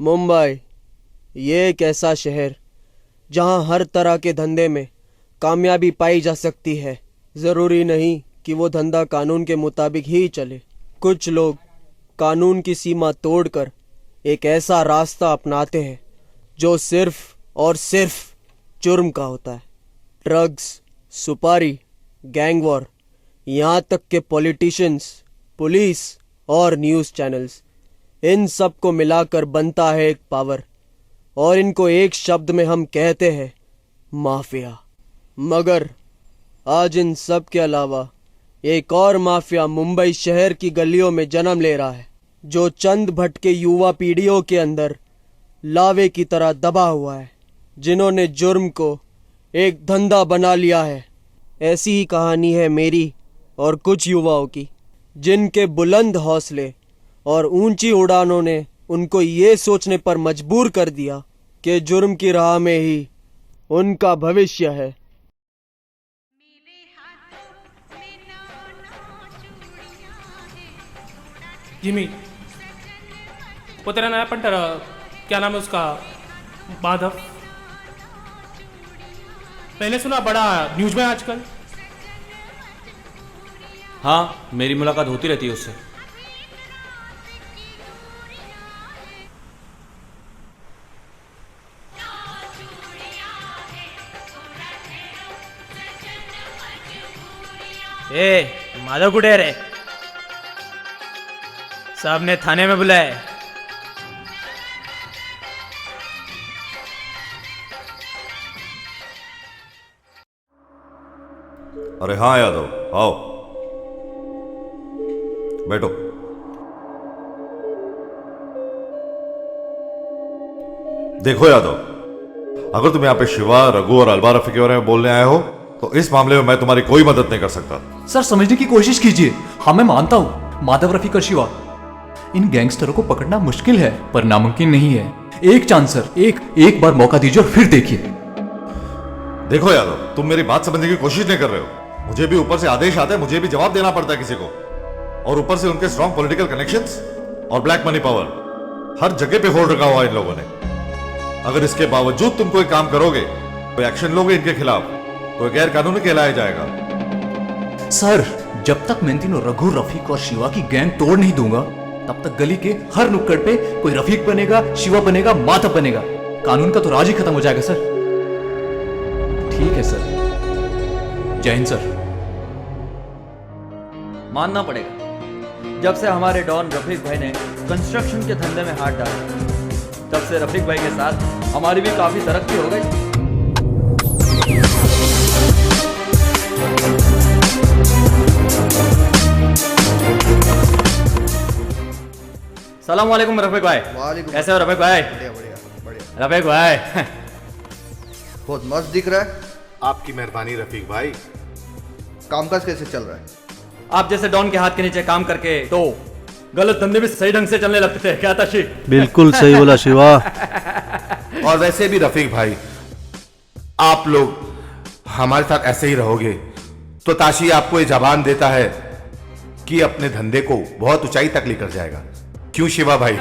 मुंबई ये एक ऐसा शहर जहां हर तरह के धंधे में कामयाबी पाई जा सकती है। ज़रूरी नहीं कि वो धंधा कानून के मुताबिक ही चले। कुछ लोग कानून की सीमा तोड़कर एक ऐसा रास्ता अपनाते हैं जो सिर्फ और सिर्फ जुर्म का होता है। ड्रग्स, सुपारी, गैंग वॉर, यहाँ तक के पॉलिटिशियंस, पुलिस और न्यूज़ चैनल्स, इन सब को मिलाकर बनता है एक पावर, और इनको एक शब्द में हम कहते हैं माफिया। मगर आज इन सब के अलावा एक और माफिया मुंबई शहर की गलियों में जन्म ले रहा है, जो चंद भटके युवा पीढ़ियों के अंदर लावे की तरह दबा हुआ है, जिन्होंने जुर्म को एक धंधा बना लिया है। ऐसी ही कहानी है मेरी और कुछ युवाओं की, जिनके बुलंद हौसले और ऊंची उड़ानों ने उनको ये सोचने पर मजबूर कर दिया कि जुर्म की राह में ही उनका भविष्य है। जिमी, वो तेरा नया पंटर, क्या नाम है उसका, माधव, मैंने सुना बड़ा न्यूज में आजकल। हाँ, मेरी मुलाकात होती रहती है उससे। माधव कुठे है रे? साहब ने थाने में बुलाया है। अरे हाँ यादव, आओ बैठो। देखो यादव, अगर तुम यहाँ पे शिवा, रघु और अलबा रफी के बारे में बोलने आए हो तो इस मामले में मैं तुम्हारी कोई मदद नहीं कर सकता। सर समझने की कोशिश कीजिए। हाँ मैं मानता हूँ, माधव, रफीक और शिवा, इन गैंगस्टरों को पकड़ना मुश्किल है पर नामुमकिन नहीं है। एक चांस सर, एक बार मौका दीजिए और फिर देखिए। देखो यादव, तुम मेरी बात समझने की कोशिश नहीं कर रहे हो। मुझे भी ऊपर से आदेश आता है, मुझे भी जवाब देना पड़ता है किसी को, और ऊपर से उनके स्ट्रॉन्ग पॉलिटिकल कनेक्शंस और ब्लैक मनी पावर हर जगह पे होल्ड रखा हुआ है इन लोगों ने। अगर इसके बावजूद तुम कोई काम करोगे, कोई एक्शन लोगे इनके खिलाफ, तो गैर कानूनी कहलाया जाएगा। सर जब तक मैं तीनों रघु, रफीक और शिवा की गैंग तोड़ नहीं दूंगा, तब तक गली के हर नुक्कड़ पे कोई रफीक बनेगा, शिवा बनेगा, माधव बनेगा। कानून का तो राज ही खत्म हो जाएगा सर। ठीक है सर, जय हिंद सर। मानना पड़ेगा, जब से हमारे डॉन रफीक भाई ने कंस्ट्रक्शन के धंधे में हाथ डाला, तब से रफीक भाई के साथ हमारी भी काफी तरक्की हो गई। सलाम वालेकुम रफीक भाई। वालेकुम। कैसे हो रफीक भाई? बढ़िया बढ़िया बढ़िया। रफीक भाई बहुत मस्त दिख रहा है। आपकी मेहरबानी रफीक भाई। कामकाज कैसे चल रहा है? आप जैसे डॉन के हाथ के नीचे काम करके तो गलत धंधे भी सही ढंग से चलने लगते थे, क्या ताशी? बिल्कुल सही बोला शिवा। और वैसे भी रफीक भाई, आप लोग हमारे साथ ऐसे ही रहोगे तो ताशी आपको ये जबान देता है कि अपने धंधे को बहुत ऊंचाई तक लेकर जाएगा। क्यों शिवा भाई?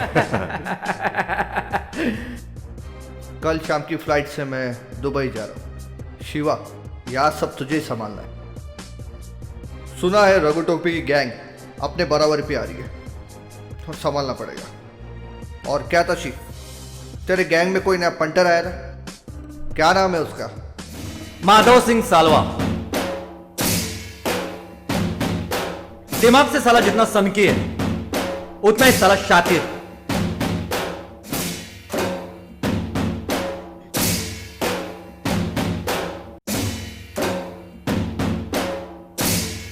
कल शाम की फ्लाइट से मैं दुबई जा रहा हूँ। शिवा, यार सब तुझे ही संभालना है। सुना है रघु टोपी की गैंग अपने बराबर पे आ रही है, तो संभालना पड़ेगा। और क्या ताशी, तेरे गैंग में कोई नया पंटर आया ना? क्या नाम है उसका? माधव सिंह सालवा। दिमाग से साला जितना सनकी है, उतना ही साला शातिर।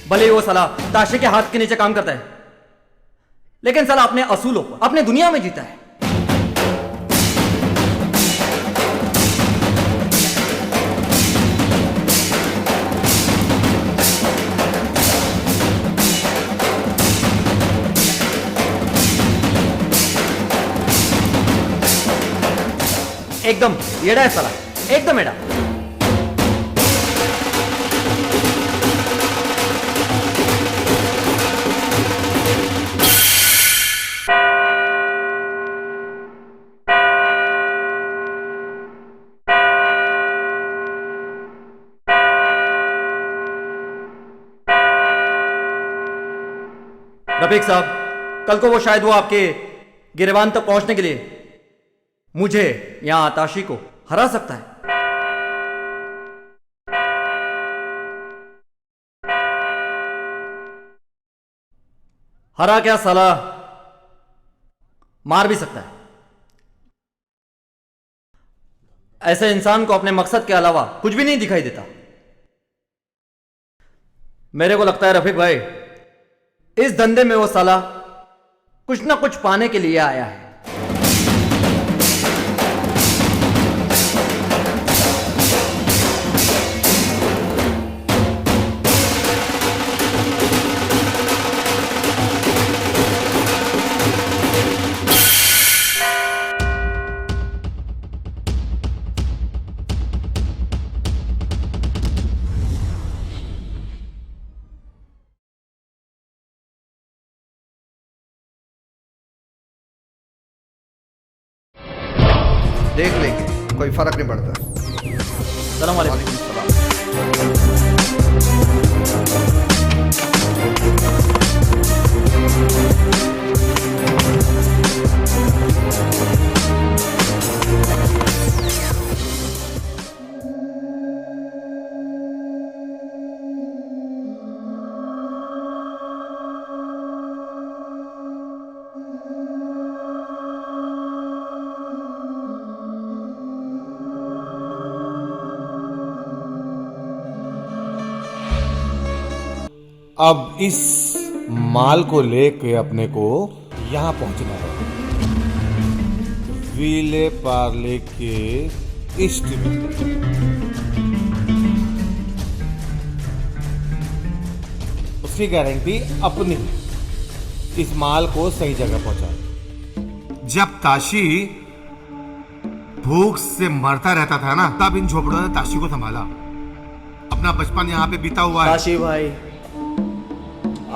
भले ही वो साला ताशे के हाथ के नीचे काम करता है, लेकिन साला अपने असूलों पर, अपने दुनिया में जीता है। एकदम येड़ा है साला, एकदम येड़ा। रफीक साहब, कल को वो शायद वो आपके गिरेबान तक पहुंचने के लिए मुझे यहां ताशी को हरा सकता है। हरा क्या साला, मार भी सकता है। ऐसे इंसान को अपने मकसद के अलावा कुछ भी नहीं दिखाई देता। मेरे को लगता है रफीक भाई, इस धंधे में वो साला कुछ ना कुछ पाने के लिए आया है। देख लेंगे, कोई फर्क नहीं पड़ता। सलाम वालेकुम। वालेकुम सलाम। अब इस माल को लेके अपने को यहाँ पहुंचना है, वीले पार्ले के ईस्ट में। उसकी गारंटी अपनी, इस माल को सही जगह पहुंचा। जब ताशी भूख से मरता रहता था ना, तब इन झोपड़ों ने ताशी को संभाला। अपना बचपन यहाँ पे बीता हुआ है। ताशी भाई,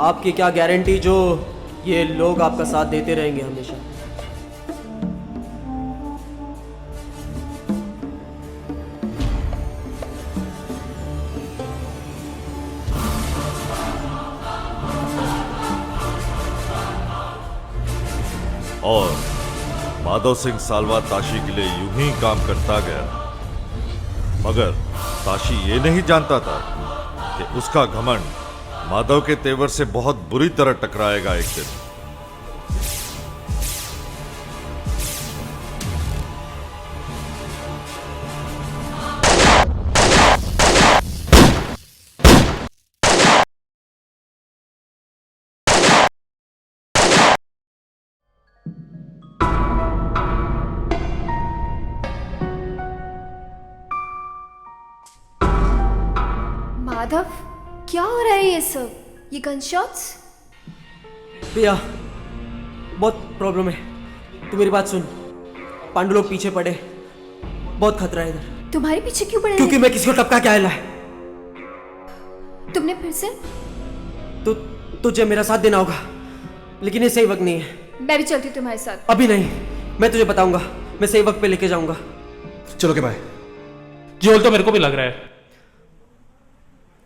आपकी क्या गारंटी जो ये लोग आपका साथ देते रहेंगे हमेशा। और माधव सिंह सालवा ताशी के लिए यूं ही काम करता गया, मगर ताशी ये नहीं जानता था कि उसका घमंड माधव के तेवर से बहुत बुरी तरह टकराएगा एक दिन। माधव, क्या हो रहा है ये सब? ये गन शॉट्स? भैया बहुत प्रॉब्लम है, तू मेरी बात सुन। पांडु लोग पीछे पड़े, बहुत खतरा है इधर। तुम्हारे पीछे क्यों पड़े? क्योंकि मैं किसी को टपका के आया है। तुमने फिर से? तुझे मेरा साथ देना होगा, लेकिन ये सही वक्त नहीं है। मैं भी चलती हूँ तुम्हारे साथ। अभी नहीं, मैं तुझे बताऊंगा, मैं सही वक्त पे लेके जाऊंगा। चलो के भाई, जोल तो मेरे को भी लग रहा है।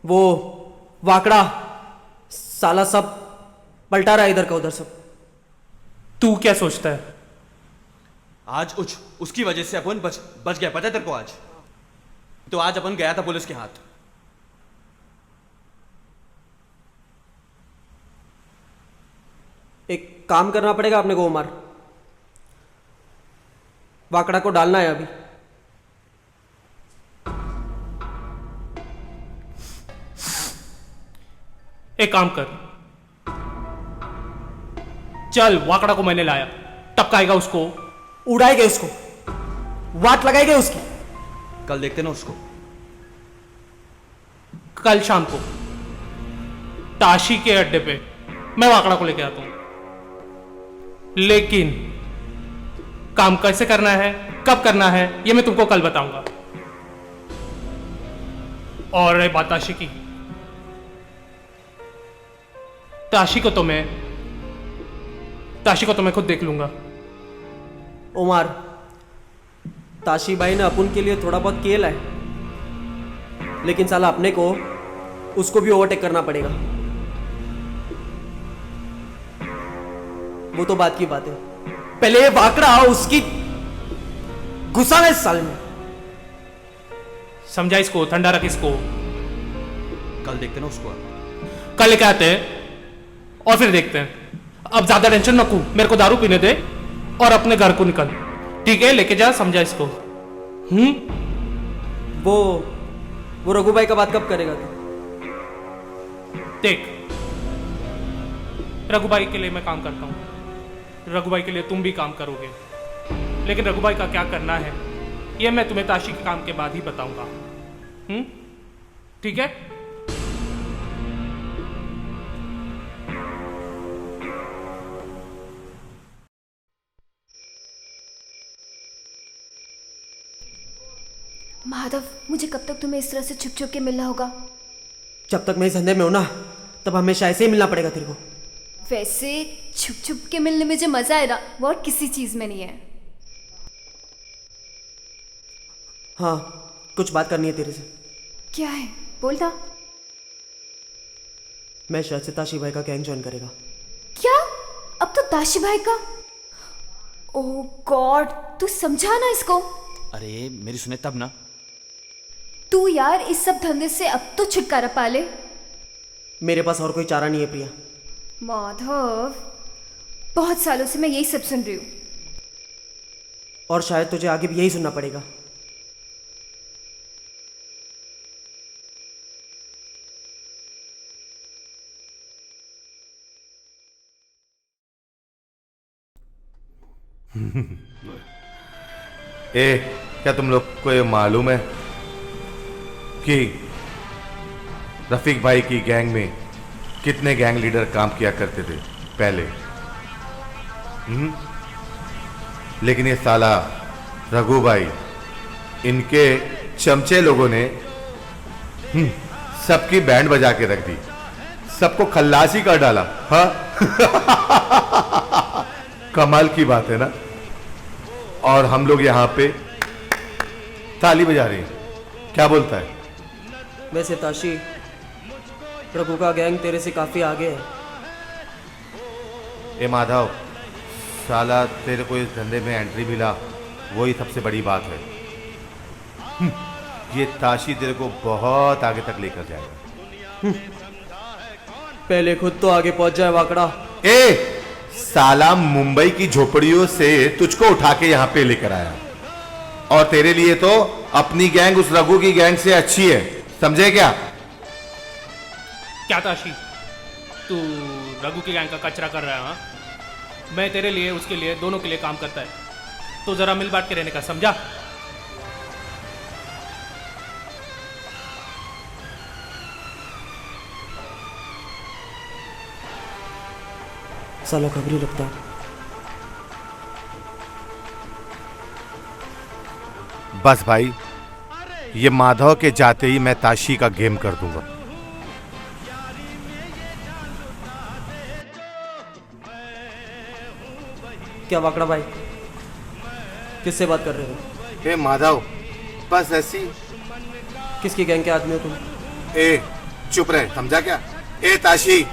वो वाकड़ा साला सब पलटा रहा है इधर का उधर सब। तू क्या सोचता है? आज उसकी वजह से अपन बच गया, पता है तेरे को? आज तो आज अपन गया था पुलिस के हाथ। एक काम करना पड़ेगा अपने को उमर, वाकड़ा को डालना है अभी। एक काम कर, चल वाकड़ा को मैंने लाया, टपकाएगा उसको, उड़ाएगा उसको, वाट लगाएगा उसकी। कल देखते ना उसको। कल शाम को ताशी के अड्डे पे मैं वाकड़ा को लेके आता हूं, लेकिन काम कैसे करना है, कब करना है, ये मैं तुमको कल बताऊंगा। और रही बात ताशी की, ताशी को तो मैं खुद देख लूंगा। उमर, ताशी भाई ने अपन के लिए थोड़ा बहुत खेला है, लेकिन साला अपने को उसको भी ओवरटेक करना पड़ेगा। वो तो बात की बात है, पहले ये वाकड़ा उसकी घुसा है इस साल में। समझा इसको, ठंडा रख इसको। कल देखते ना उसको। कल लेके आते हैं और फिर देखते हैं। अब ज्यादा टेंशन न कू, मेरे को दारू पीने दे और अपने घर को निकल, ठीक है? लेके जा, समझा इसको। वो रघु भाई का बात कब करेगा तू? देख, रघु भाई के लिए मैं काम करता हूँ, रघु भाई के लिए तुम भी काम करोगे, लेकिन रघु भाई का क्या करना है ये मैं तुम्हें ताशी के काम के बाद ही बताऊंगा। ठीक है? माधव, मुझे कब तक तुम्हें इस तरह से छुप छुप के मिलना होगा? जब तक मैं इस धंधे में हूं ना, तब हमेशा ऐसे ही मिलना पड़ेगा तेरे को। वैसे छुप छुप के मिलने में जो मजा है ना, वो और किसी चीज में नहीं है। हाँ, कुछ बात करनी है तेरे से। क्या है? बोलना। मैं शायद से ताशी भाई का गैंग ज्वाइन करेगा। क्या? अब तो ताशी भाई का? ओह गॉड, तू समझा ना इसको। अरे मेरी सुने तब ना। तू यार इस सब धंधे से अब तो छुटकारा पा ले। मेरे पास और कोई चारा नहीं है प्रिया। माधव, बहुत सालों से मैं यही सब सुन रही हूँ। और शायद तुझे आगे भी यही सुनना पड़ेगा। क्या तुम लोग को ये मालूम है कि रफीक भाई की गैंग में कितने गैंग लीडर काम किया करते थे पहले? लेकिन ये साला रघु भाई, इनके चमचे लोगों ने सबकी बैंड बजा के रख दी, सबको खल्लासी कर डाला। हाँ कमाल की बात है ना। और हम लोग यहां पे ताली बजा रहे हैं। क्या बोलता है? वैसे ताशी, रघु का गैंग तेरे से काफी आगे है। ए माधव, साला तेरे को इस धंधे में एंट्री मिला, वही सबसे बड़ी बात है। ये ताशी तेरे को बहुत आगे तक लेकर जाएगा। पहले खुद तो आगे पहुंच जाए वाकड़ा। ए साला, मुंबई की झोपड़ियों से तुझको उठा के यहां पे लेकर आया, और तेरे लिए तो अपनी गैंग उस रघु की गैंग से अच्छी है, समझे क्या? क्या ताशी, तू रघु की गैंग का कचरा कर रहा है? हाँ, मैं तेरे लिए, उसके लिए, दोनों के लिए काम करता है, तो जरा मिल बांट के रहने का, समझा? साला खबरी लगता है। बस भाई, ये माधव के जाते ही मैं ताशी का गेम कर दूंगा। क्या वाकड़ा भाई, किससे बात कर रहे हो? ए माधव, बस ऐसी। किसकी गैंग के आदमी हो तुम? ए चुप रहे, समझा क्या? ए ताशी,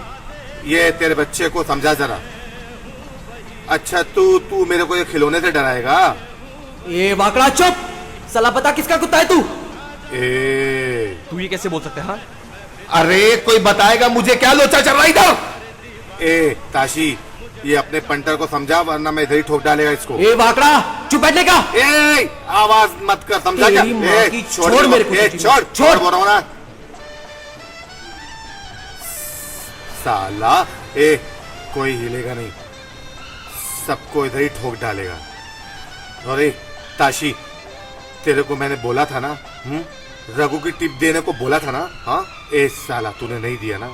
ये तेरे बच्चे को समझा जरा। अच्छा तू मेरे को ये खिलौने से डराएगा? ए वाकड़ा चुप! साला पता किसका कुत्ता है तू? तू ये कैसे बोल सकते हैं? हाँ, अरे कोई बताएगा मुझे क्या लोचा चल रहा इधर? ए ताशी, ये अपने पंटर को समझा, वरना मैं इधर ही ठोक डालेगा इसको। ए वाकड़ा, चुप बैठने का। ए आवाज मत कर, समझा क्या? छोड़ मेरे को, छोड़ बोल रहा हूं ना। साला, ए कोई हिलेगा नहीं, सबको इधर ही ठोक डालेगा। अरे ताशी, तेरे को मैंने बोला था ना, रघु की टिप देने को बोला था ना। हाँ, ए साला तूने नहीं दिया ना।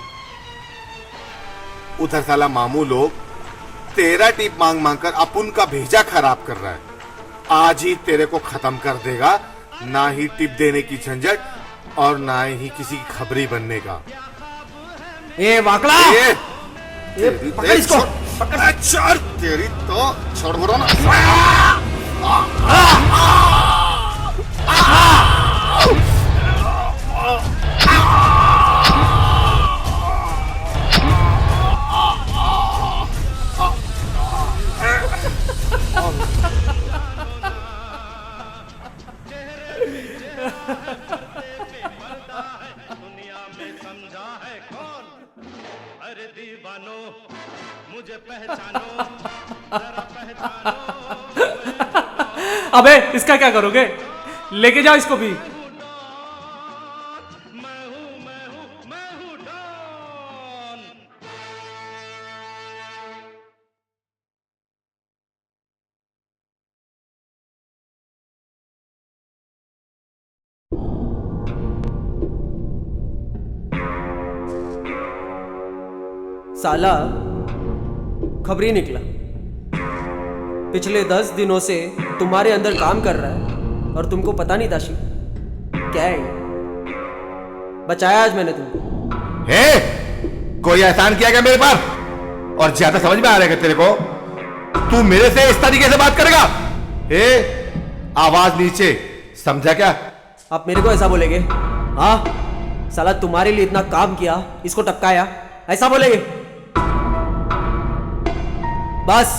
उधर साला मामू लोग तेरा टिप मांग मांग कर अपुन का भेजा खराब कर रहा है। आज ही तेरे को खत्म कर देगा, ना ही टिप देने की झंझट और ना ही किसी की खबरी बनने का। ए वाकड़ा, पकड़ इसको, पकड़। तेरी तो छोड़ बोलो ना। अबे इसका क्या करोगे? लेके जाओ इसको भी। साला खबरी निकला, पिछले 10 दिनों से तुम्हारे अंदर काम कर रहा है और तुमको पता नहीं ताशी क्या है? बचाया आज मैंने तुमको। हे, कोई एहसान किया क्या मेरे पर? और ज्यादा समझ में आ रहा है तेरे को? तू मेरे से इस तरीके से बात करेगा? हे, आवाज नीचे, समझा क्या? आप मेरे को ऐसा बोलेंगे? हाँ, साला तुम्हारे लिए इतना काम किया, इसको टपकाया, ऐसा बोलेंगे? बस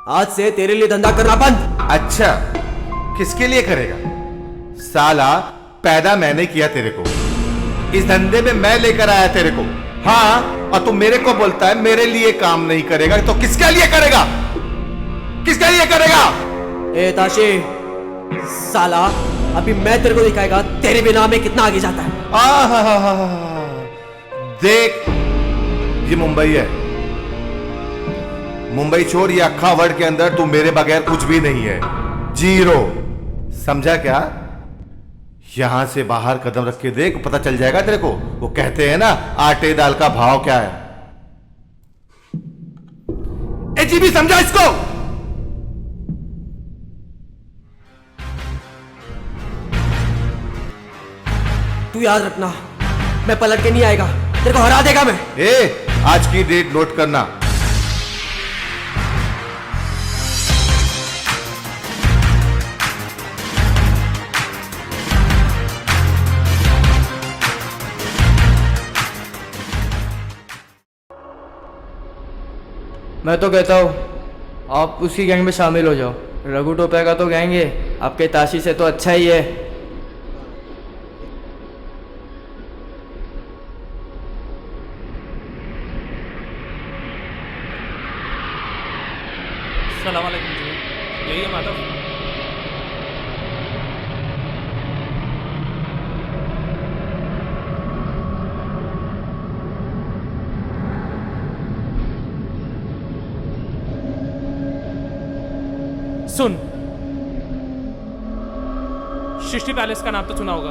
आज से तेरे लिए धंधा करना बंद। अच्छा, किसके लिए करेगा? साला पैदा मैंने किया तेरे को, इस धंधे में मैं लेकर आया तेरे को। हाँ, और तू मेरे को बोलता है मेरे लिए काम नहीं करेगा, तो किसके लिए करेगा? किसके लिए करेगा? ए ताशी, साला अभी मैं तेरे को दिखाएगा तेरे बिना में कितना आगे जाता है। देख, ये मुंबई है, मुंबई छोड़, ये अक्खा वर्ल्ड के अंदर तू मेरे बगैर कुछ भी नहीं है, जीरो, समझा क्या? यहां से बाहर कदम रख के देख, पता चल जाएगा तेरे को। वो कहते हैं ना, आटे दाल का भाव क्या है। ए जी भी समझा इसको? तू याद रखना, मैं पलट के नहीं आएगा, तेरे को हरा देगा मैं। ए, आज की डेट नोट करना। मैं तो कहता हूँ आप उसकी गैंग में शामिल हो जाओ। रघु टोपे का तो गैंग है, आपके ताशी से तो अच्छा ही है। सलाम अलैकुम जी, यही है माधव? सुन, सृष्टि पैलेस का नाम तो सुना होगा।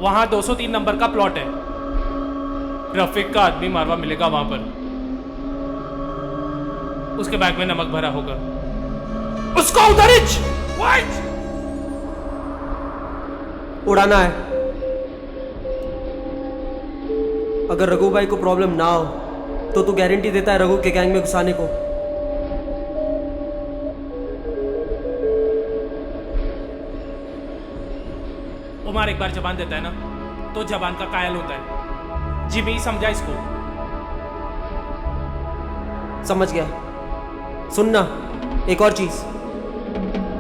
वहां 203 नंबर का प्लॉट है, रफीक का आदमी मारवा मिलेगा वहां पर। उसके बैग में नमक भरा होगा, उसको उधर उड़ाना है। अगर रघु भाई को प्रॉब्लम ना हो तो तू गारंटी देता है रघु के गैंग में घुसाने को? उमर एक बार जबान देता है ना तो जबान का कायल होता है। जिमी समझा इसको? समझ गया। सुनना, एक और चीज,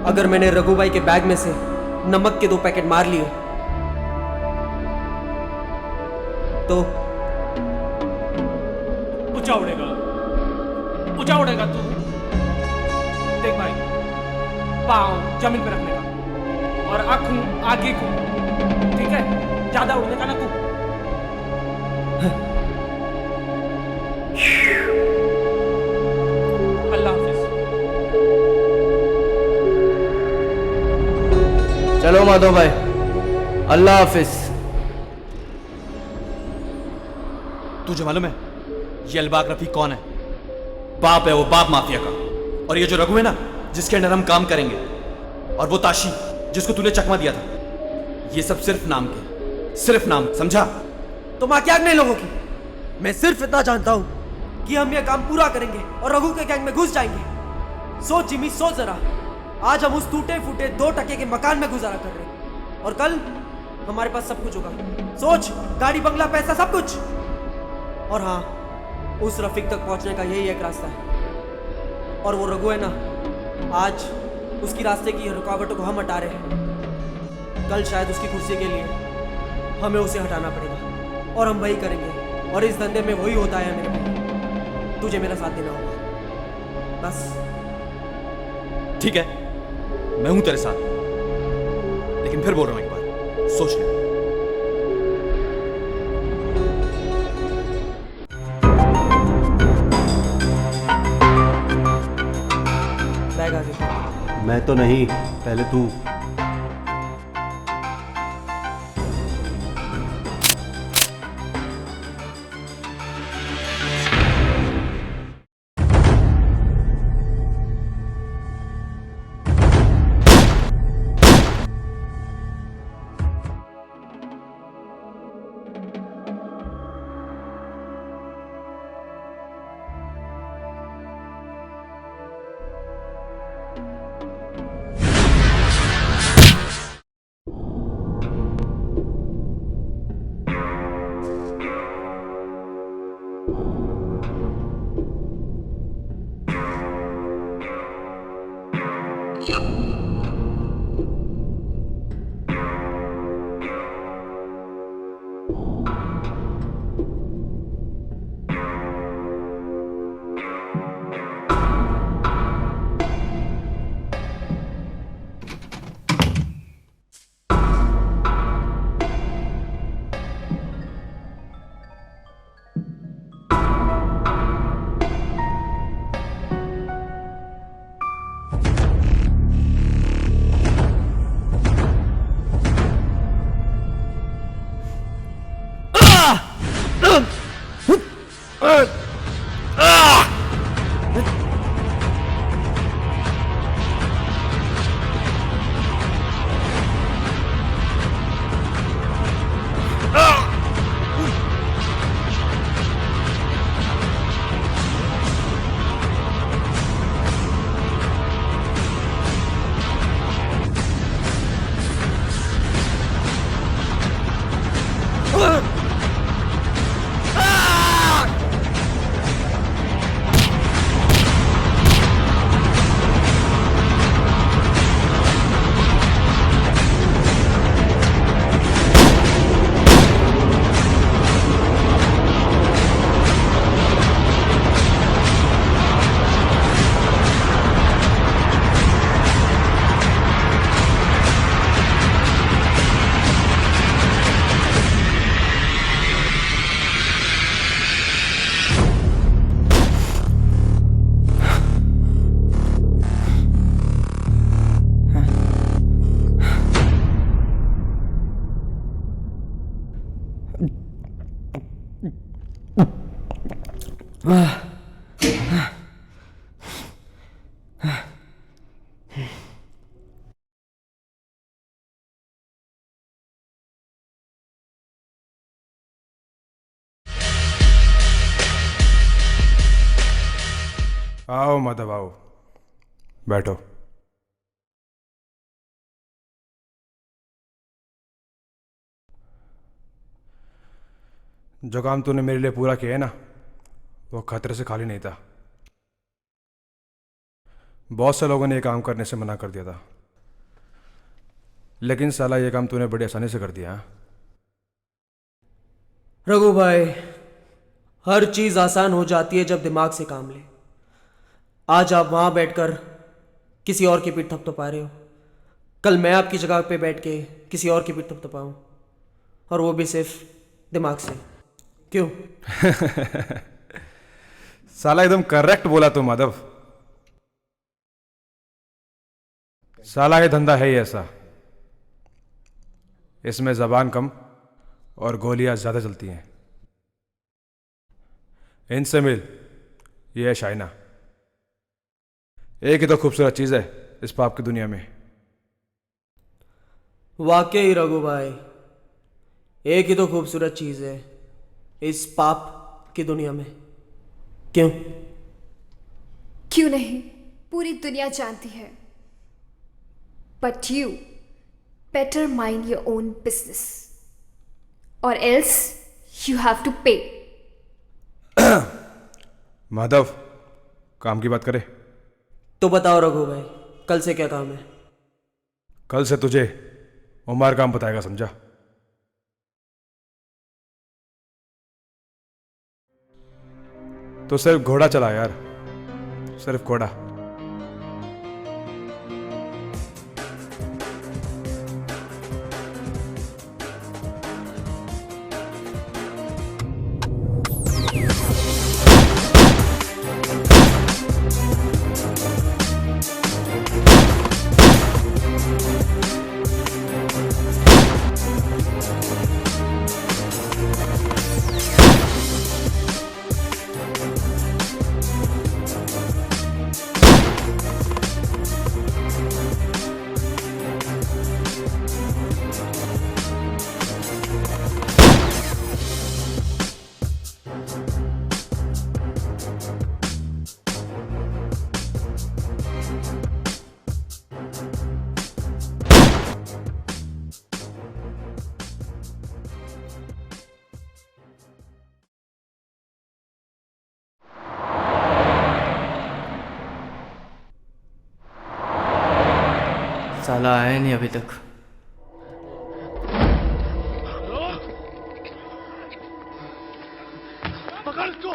अगर मैंने रघु भाई के बैग में से नमक के 2 पैकेट मार लिए तो ऊंचा उड़ेगा तू। देख भाई, पाँव जमीन पे रखने का और आंखों आगे को, ठीक है? ज्यादा उड़ने का ना तू। अल्लाह हाफिज। चलो माधव भाई, अल्लाह हाफिज। तुझे मालूम है ये अलबाग रफीक कौन है? बाप है वो, बाप माफिया का। और ये जो रघु है ना, जिसके अंडर हम काम करेंगे, और वो ताशी जिसको तूने चकमा दिया था, ये सब सिर्फ नाम के, सिर्फ नाम, समझा? तुम क्या नहीं लोगों की? मैं सिर्फ इतना जानता हूं कि हम ये काम पूरा करेंगे और रघु के गैंग में घुस जाएंगे। सोच जिमी, सोच जरा, आज हम उस टूटे फूटे 2 टके के मकान में गुजारा कर रहे हैं और कल हमारे पास सब कुछ होगा। सोच, गाड़ी, बंगला, पैसा, सब कुछ। और हाँ, उस रफीक तक पहुंचने का यही एक रास्ता है, और वो रघु है ना, आज उसकी रास्ते की रुकावटों को हम हटा रहे हैं। कल शायद उसकी कुर्सी के लिए हमें उसे हटाना पड़ेगा, और हम वही करेंगे। और इस धंधे में वही होता है मेरे भाई। तुझे मेरा साथ देना होगा बस। ठीक है, मैं हूं तेरे साथ, लेकिन फिर बोल रहा हूं एक बार, सोच ले। बैग आगे। मैं तो नहीं, पहले तू। आओ माधव आओ, बैठो। जो काम तूने मेरे लिए पूरा किया है ना, वो खतरे से खाली नहीं था। बहुत से लोगों ने ये काम करने से मना कर दिया था, लेकिन साला ये काम तूने बड़ी आसानी से कर दिया। हाँ? रघु भाई, हर चीज आसान हो जाती है जब दिमाग से काम ले। आज आप वहां बैठकर किसी और की पीठ थपथपा रहे हो, कल मैं आपकी जगह पे बैठ के किसी और की पीठ थपथपाऊं, और वो भी सिर्फ दिमाग से। क्यों? साला एकदम करेक्ट बोला तू माधव। साला ये धंधा है ही ऐसा, इसमें जबान कम और गोलियां ज्यादा चलती हैं। इनसे मिल, ये है शाइना। एक ही तो खूबसूरत चीज है इस पाप की दुनिया में। वाकई रघु भाई, एक ही तो खूबसूरत चीज है इस पाप की दुनिया में। क्यों? क्यों नहीं, पूरी दुनिया जानती है। But you better mind your own business, or else you have to pay. Madhav, काम की बात करें तो बताओ रघु भाई, कल से क्या काम है? कल से तुझे उमर काम बताएगा, समझा? तो सिर्फ घोड़ा चला यार, सिर्फ घोड़ा। साला आया नहीं अभी तक। पकड़ को।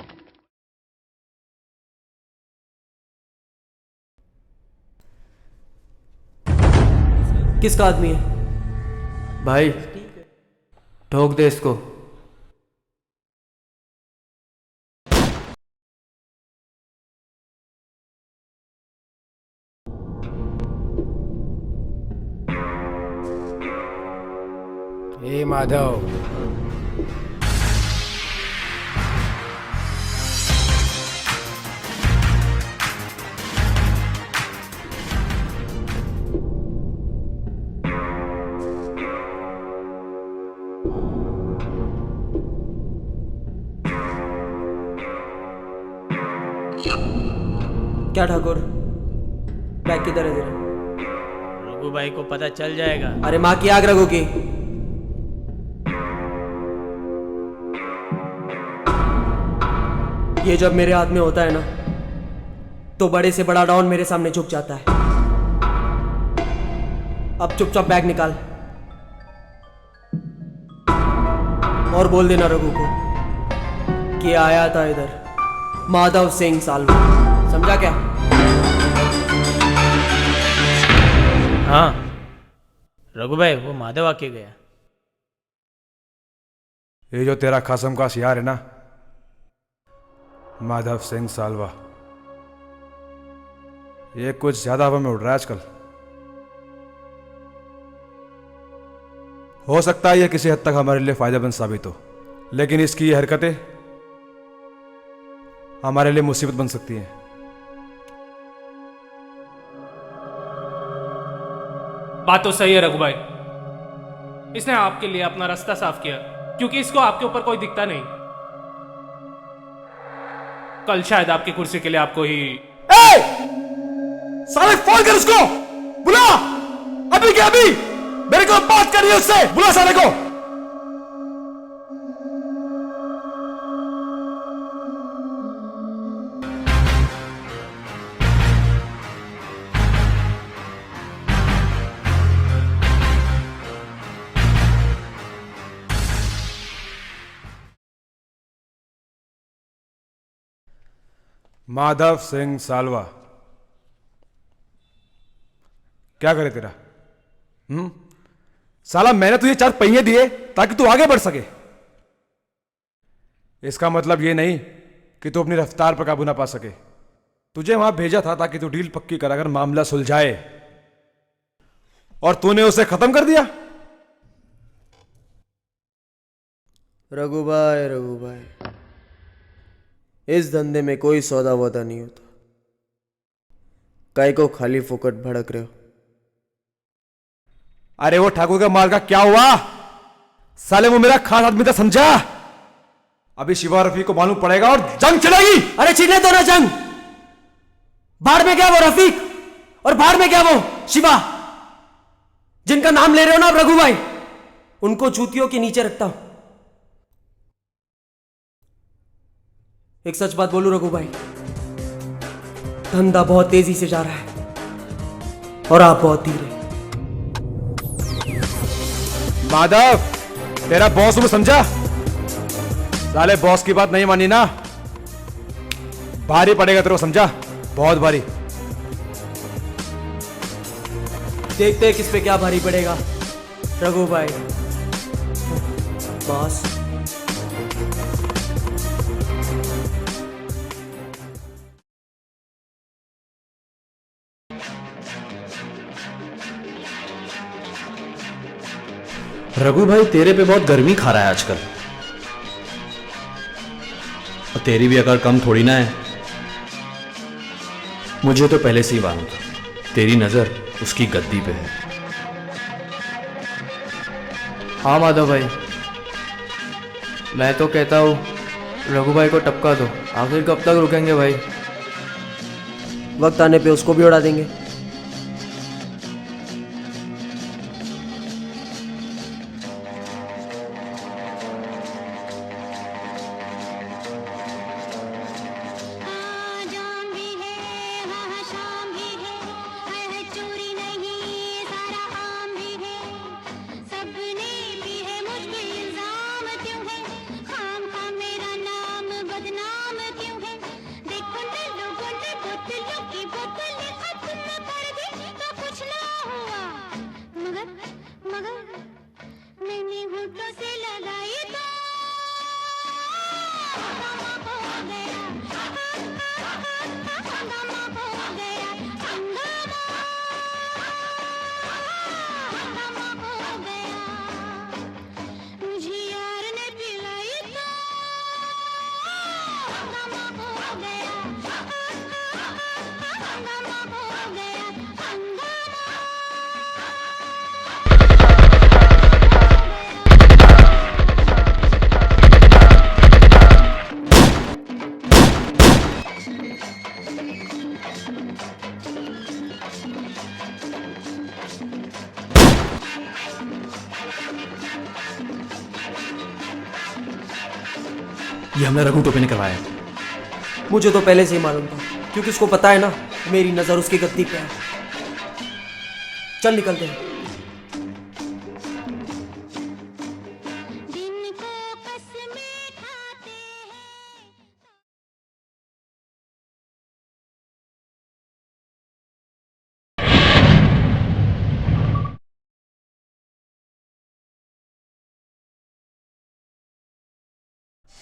किसका आदमी है भाई ठोक दे इसको। ए माधव, क्या ठाकुर, बैग किधर है तेरा? रघु भाई को पता चल जाएगा। अरे माँ की आग रघु की। ये जब मेरे हाथ में होता है ना, तो बड़े से बड़ा डॉन मेरे सामने झुक जाता है। अब चुपचाप बैग निकाल और बोल देना रघु को कि आया था इधर माधव सिंह साल्वा। समझा क्या? हाँ रघु भाई, वो माधव आके गया। ये जो तेरा खासम का यार है ना, माधव सिंह साल्वा, ये कुछ ज्यादा हवा में उड़ रहा है आजकल। हो सकता है ये किसी हद तक हमारे लिए फायदेमंद साबित हो, लेकिन इसकी ये हरकतें हमारे लिए मुसीबत बन सकती हैं। बात तो सही है रघु भाई, इसने आपके लिए अपना रास्ता साफ किया क्योंकि इसको आपके ऊपर कोई दिखता नहीं। कल शायद आपकी कुर्सी के लिए आपको ही। साले फोन कर उसको, बुला अभी के अभी, मेरे को बात करनी है उससे, बुला साले को। माधव सिंह साल्वा, क्या करे तेरा? साला मैंने तुझे 4 पहिए दिए ताकि तू आगे बढ़ सके। इसका मतलब ये नहीं कि तू अपनी रफ्तार पर काबू ना पा सके। तुझे वहां भेजा था ताकि तू डील पक्की कराकर मामला सुलझाए, और तूने उसे खत्म कर दिया। रघु भाई, इस धंधे में कोई सौदा वौदा नहीं होता। काय को खाली फोकट भड़क रहे हो? अरे वो ठाकुर का माल का क्या हुआ? साले वो मेरा खास आदमी था, समझा? अभी शिवा रफीक को मालूम पड़ेगा और जंग चलेगी। अरे छिड़ने दो ना जंग। बाढ़ में क्या वो रफीक, और बाढ़ में क्या वो शिवा, जिनका नाम ले रहे हो ना आप रघु भाई, उनको जूतियों के नीचे रखता हूं। एक सच बात बोलूं रघु भाई, धंधा बहुत तेजी से जा रहा है और आप बहुत धीरे। माधव, तेरा बॉस में समझा? साले बॉस की बात नहीं मानी ना भारी पड़ेगा तेरे को, समझा? बहुत भारी। देखते हैं किस पे क्या भारी पड़ेगा रघु भाई। बॉस रघु भाई तेरे पे बहुत गर्मी खा रहा है आजकल, और तेरी भी अगर कम थोड़ी ना है। मुझे तो पहले से ही मालूम था तेरी नजर उसकी गद्दी पे है। हाँ माधव भाई, मैं तो कहता हूँ रघु भाई को टपका दो। आखिर कब तक रुकेंगे भाई? वक्त आने पे उसको भी उड़ा देंगे। ये हमने रघु टोपे ने करवाया है। मुझे तो पहले से ही मालूम था, क्योंकि उसको पता है ना मेरी नजर उसकी गद्दी पे है। चल निकलते हैं।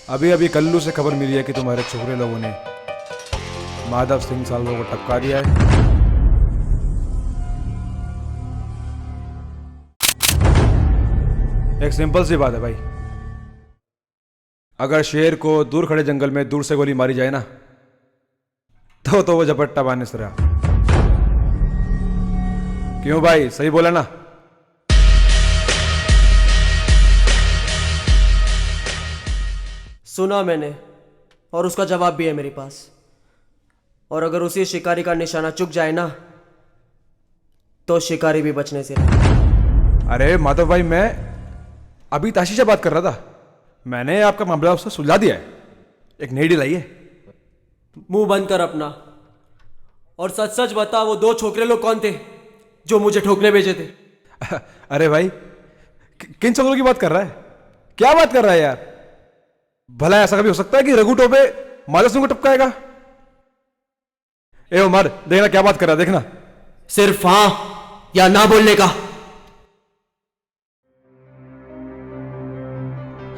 अभी अभी कल्लू से खबर मिली है कि तुम्हारे छोकरे लोगों ने माधव सिंह साल्वा को टपका दिया है। एक सिंपल सी बात है भाई, अगर शेर को दूर खड़े जंगल में दूर से गोली मारी जाए ना, तो वो झपट्टा बांधने से रहा। क्यों भाई, सही बोला ना? सुना मैंने, और उसका जवाब भी है मेरे पास। और अगर उसी शिकारी का निशाना चुक जाए ना, तो शिकारी भी बचने से रहे। अरे माधव भाई, मैं अभी ताशी से बात कर रहा था। मैंने आपका मामला उससे सुलझा दिया है। एक नई डील आई है। मुंह बंद कर अपना, और सच सच बता, वो दो छोकरे लोग कौन थे जो मुझे ठोकने भेजे थे? अरे भाई, किन छोकरों की बात कर रहा है? क्या बात कर रहा है यार? भला ऐसा कभी हो सकता है कि रघु टोपे माधव सिंह को टपकाएगा? ए उमर, देखना क्या बात कर रहा है, देखना। सिर्फ हाँ या ना बोलने का।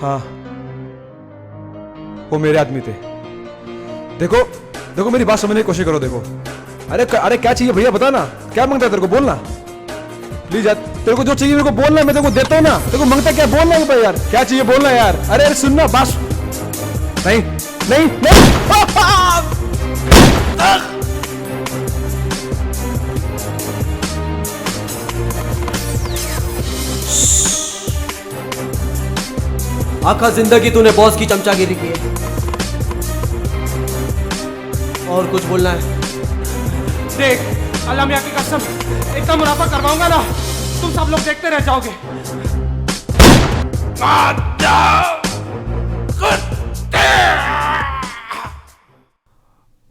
हाँ, वो मेरे आदमी थे। देखो देखो, मेरी बात समझने की कोशिश करो। देखो, अरे क्या चाहिए भैया, बता ना, क्या मांगता है तेरे को? बोलना प्लीज यार, तेरे को जो चाहिए मेरे को बोलना, मैं तेरे को देता हूँ ना। तेरे को मांगता क्या, बोलना है भाई यार, क्या चाहिए बोलना यार। अरे सुनना, बस। नहीं नहीं नहीं। आखा जिंदगी तूने बॉस की चमचागिरी की है, और कुछ बोलना है? देख, अल्लाह मियां की कसम, इतना मुनाफा करवाऊंगा ना, तुम सब लोग देखते रह जाओगे।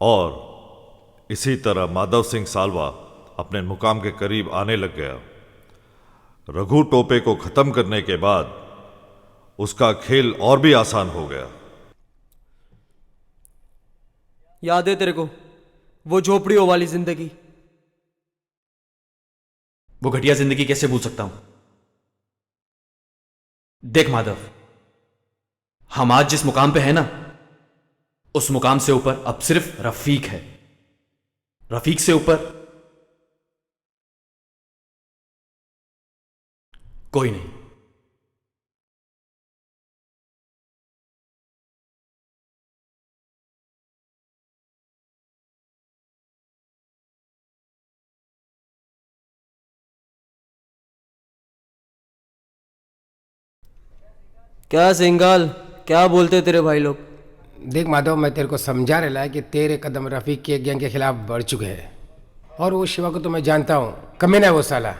और इसी तरह माधव सिंह साल्वा अपने मुकाम के करीब आने लग गया। रघु टोपे को खत्म करने के बाद उसका खेल और भी आसान हो गया। याद है तेरे को वो झोपड़ियों वाली जिंदगी? वो घटिया जिंदगी कैसे भूल सकता हूं? देख माधव, हम आज जिस मुकाम पे हैं ना, उस मुकाम से ऊपर अब सिर्फ रफीक है। रफीक से ऊपर कोई नहीं। क्या सिंगाल, क्या बोलते तेरे भाई लोग? देख माधव, मैं तेरे को समझा रहा है कि तेरे कदम रफीक के गैंग के खिलाफ बढ़ चुके हैं, और वो शिवा को तो मैं जानता हूँ, कमीना है वो साला।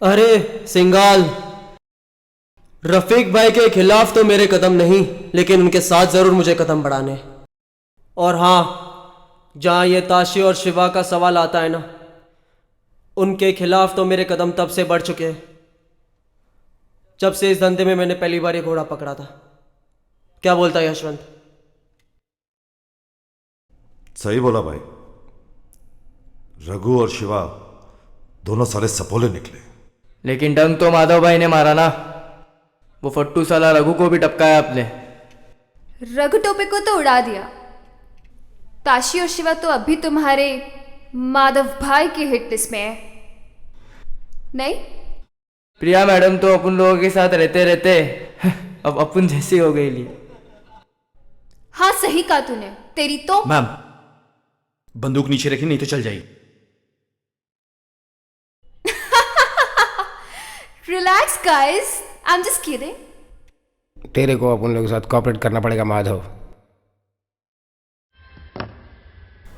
अरे सिंगाल, रफीक भाई के खिलाफ तो मेरे कदम नहीं, लेकिन उनके साथ जरूर मुझे कदम बढ़ाने। और हाँ, जहां ये ताशी और शिवा का सवाल आता है ना, उनके खिलाफ तो मेरे कदम तब से बढ़ चुके हैं जब से इस धंधे में मैंने पहली बार ये घोड़ा पकड़ा था। क्या बोलता है यशवंत? सही बोला भाई। रघु और शिवा दोनों साले सपोले निकले। लेकिन डंग तो माधव भाई ने मारा ना। वो फट्टू साला रघु को भी टपकाया आपने। रघु टोपे को तो उड़ा दिया। ताशी और शिवा तो अभी तुम्हारे माधव भाई की हिट लिस्ट में है, नहीं? प्रिया मैडम तो अपन लोगों के साथ रहते रहते अब अपन जैसी हो गई ली। हाँ सही कहा तूने। तेरी तो मैम, बंदूक नीचे रखी, नहीं तो चल जाएगी। Relax guys, I am just kidding. तेरे को अपन लोगों के साथ कोऑपरेट करना पड़ेगा माधव।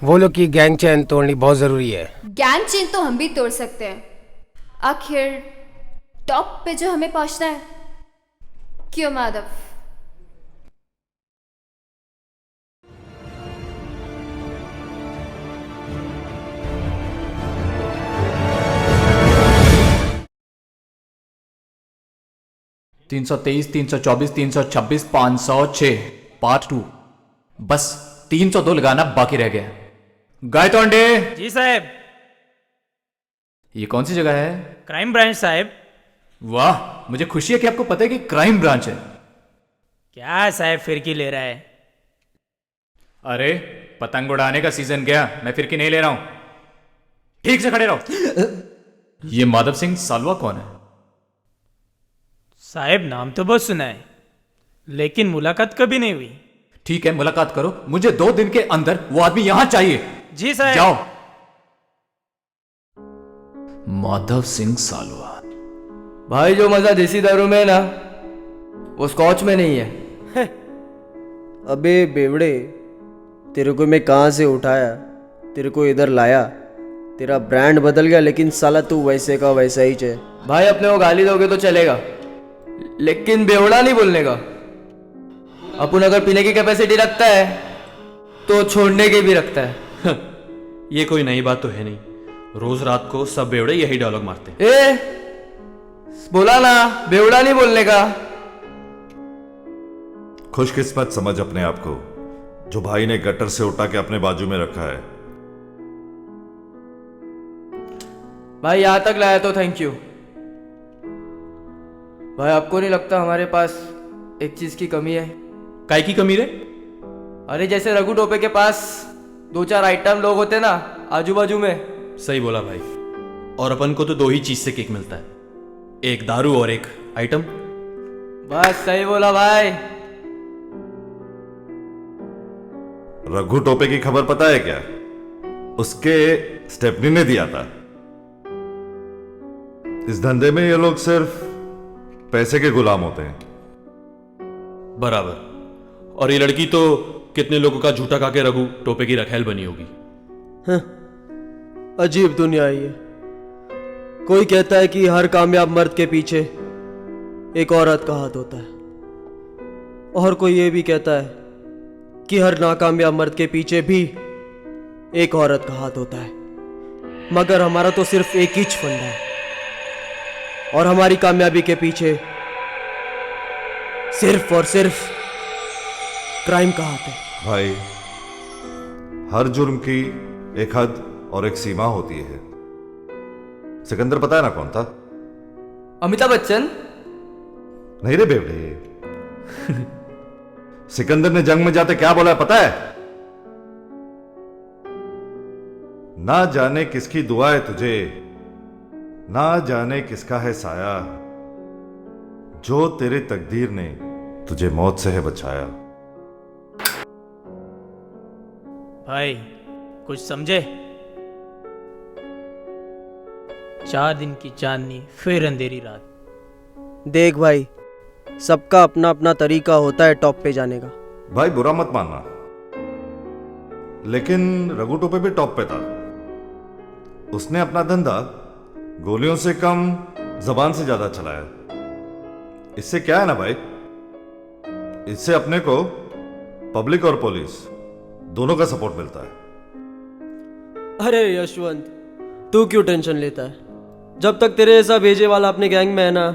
वो लोग की गैंग चेन तोड़नी बहुत जरूरी है। गैंग चेन तो हम भी तोड़ सकते हैं, आखिर टॉप पे जो हमें पहुंचना है। क्यों माधव? तीन 323, 324, 326, 506 पार्ट 2। बस 302 लगाना बाकी रह गया। गाय तोंडे जी साहब। ये कौन सी जगह है? क्राइम ब्रांच साहब। वाह, मुझे खुशी है कि आपको पता है कि क्राइम ब्रांच है। क्या साहब फिरकी ले रहा है? अरे पतंग उड़ाने का सीजन गया, मैं फिरकी नहीं ले रहा हूं। ठीक से खड़े रहो। ये माधव सिंह सालवा कौन है? साहब नाम तो बहुत सुना है, लेकिन मुलाकात कभी नहीं हुई। ठीक है, मुलाकात करो। मुझे 2 दिन के अंदर वो आदमी यहां चाहिए। जी साहब। जाओ। माधव सिंह सालवा। भाई जो मजा देसी दारू में है ना, वो स्कॉच में नहीं है। अबे बेवड़े, तेरे को मैं कहाँ से उठाया, तेरे को इधर लाया। तेरा ब्रांड बदल गया, लेकिन साला तू वैसे का वैसा ही है। भाई अपने को गाली दोगे तो चलेगा, लेकिन बेवड़ा नहीं बोलने का। अपन अगर पीने की कैपेसिटी रखता है तो छोड़ने की भी रखता है। ये कोई नई बात तो है नहीं, रोज रात को सब बेवड़े यही डायलॉग मारते हैं। ए बोला ना, बेवड़ा नहीं बोलने का। खुशकिस्मत समझ अपने आप को, जो भाई ने गटर से उठा के अपने बाजू में रखा है। भाई यहां तक लाया तो थैंक यू। भाई आपको नहीं लगता हमारे पास एक चीज की कमी है? काय की कमी रे? अरे जैसे रघु टोपे के पास 2-4 आइटम लोग होते ना आजू बाजू में। सही बोला भाई। और अपन को तो 2 ही चीज से केक मिलता है, एक दारू और एक आइटम। बस सही बोला भाई। रघु टोपे की खबर पता है क्या? उसके स्टेपनी ने दिया था। इस धंधे में ये लोग सिर्फ पैसे के गुलाम होते हैं। बराबर। और ये लड़की तो कितने लोगों का झूठा खा के रघु टोपे की रखेल बनी होगी। हाँ, अजीब दुनिया है ये। कोई कहता है कि हर कामयाब मर्द के पीछे एक औरत का हाथ होता है, और कोई ये भी कहता है कि हर नाकामयाब मर्द के पीछे भी एक औरत का हाथ होता है। मगर हमारा तो सिर्फ एक ही फंडा है, और हमारी कामयाबी के पीछे सिर्फ और सिर्फ क्राइम का हाथ है। भाई, हर जुर्म की एक हद और एक सीमा होती है। सिकंदर पता है ना कौन था? अमिताभ बच्चन। नहीं रे बेवड़े, सिकंदर ने जंग में जाते क्या बोला है पता है? ना जाने किसकी दुआ है तुझे, ना जाने किसका है साया, जो तेरे तकदीर ने तुझे मौत से है बचाया। भाई कुछ समझे? 4 दिन की चांदनी फिर अंधेरी रात। देख भाई, सबका अपना अपना तरीका होता है टॉप पे जाने का। भाई बुरा मत मानना, लेकिन रघु टोपे भी टॉप पे था। उसने अपना धंधा गोलियों से कम जबान से ज्यादा चलाया। इससे क्या है ना भाई, इससे अपने को पब्लिक और पुलिस दोनों का सपोर्ट मिलता है। अरे यशवंत, तू क्यों टेंशन लेता है? जब तक तेरे ऐसा भेजे वाला अपने गैंग में है ना,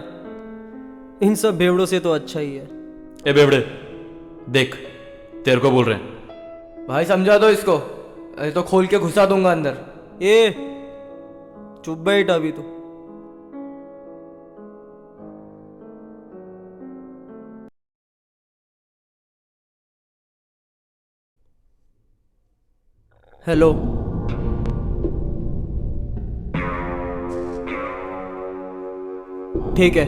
इन सब बेवड़ों से तो अच्छा ही है। ए बेवड़े, देख तेरे को बोल रहे हैं। भाई समझा दो इसको, तो खोल के घुसा दूंगा अंदर। ए चुप बैठ अभी तो। हेलो, ठीक है।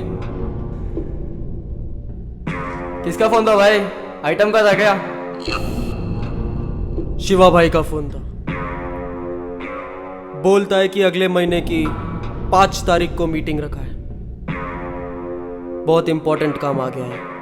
किसका फोन था भाई? आइटम का था क्या? शिवा भाई का फोन था। बोलता है कि अगले महीने की 5 तारीख को मीटिंग रखा है, बहुत इंपॉर्टेंट काम आ गया है।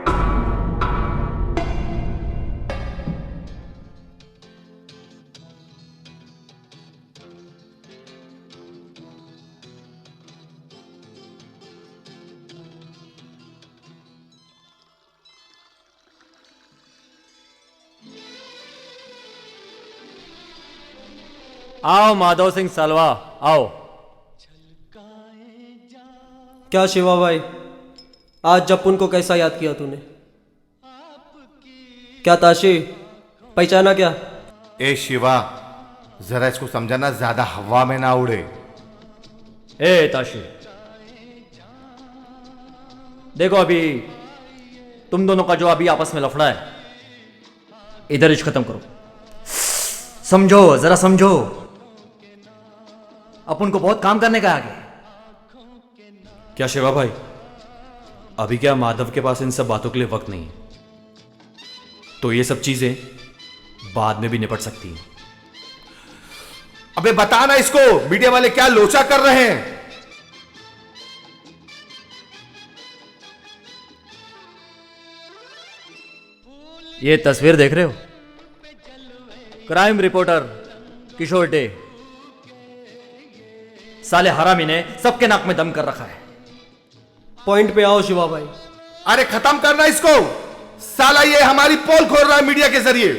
आओ माधव सिंह सलवा, आओ। क्या शिवा भाई, आज जपुन को कैसा याद किया तूने? क्या ताशी, पहचाना क्या? ए शिवा, जरा इसको समझाना, ज्यादा हवा में ना उड़े। ए ताशी, देखो अभी तुम दोनों का जो अभी आपस में लफड़ा है, इधर ही खत्म करो। समझो, जरा समझो, अपन को बहुत काम करने का है आगे। क्या शिवा भाई, अभी क्या माधव के पास इन सब बातों के लिए वक्त नहीं है, तो ये सब चीजें बाद में भी निपट सकती हैं। अबे बताना इसको, मीडिया वाले क्या लोचा कर रहे हैं? ये तस्वीर देख रहे हो? क्राइम रिपोर्टर किशोर डे, साले हरामी ने सबके नाक में दम कर रखा है। पॉइंट पे आओ शिवा भाई। अरे खत्म करना इसको, साला ये हमारी पोल खोल रहा है मीडिया के जरिए।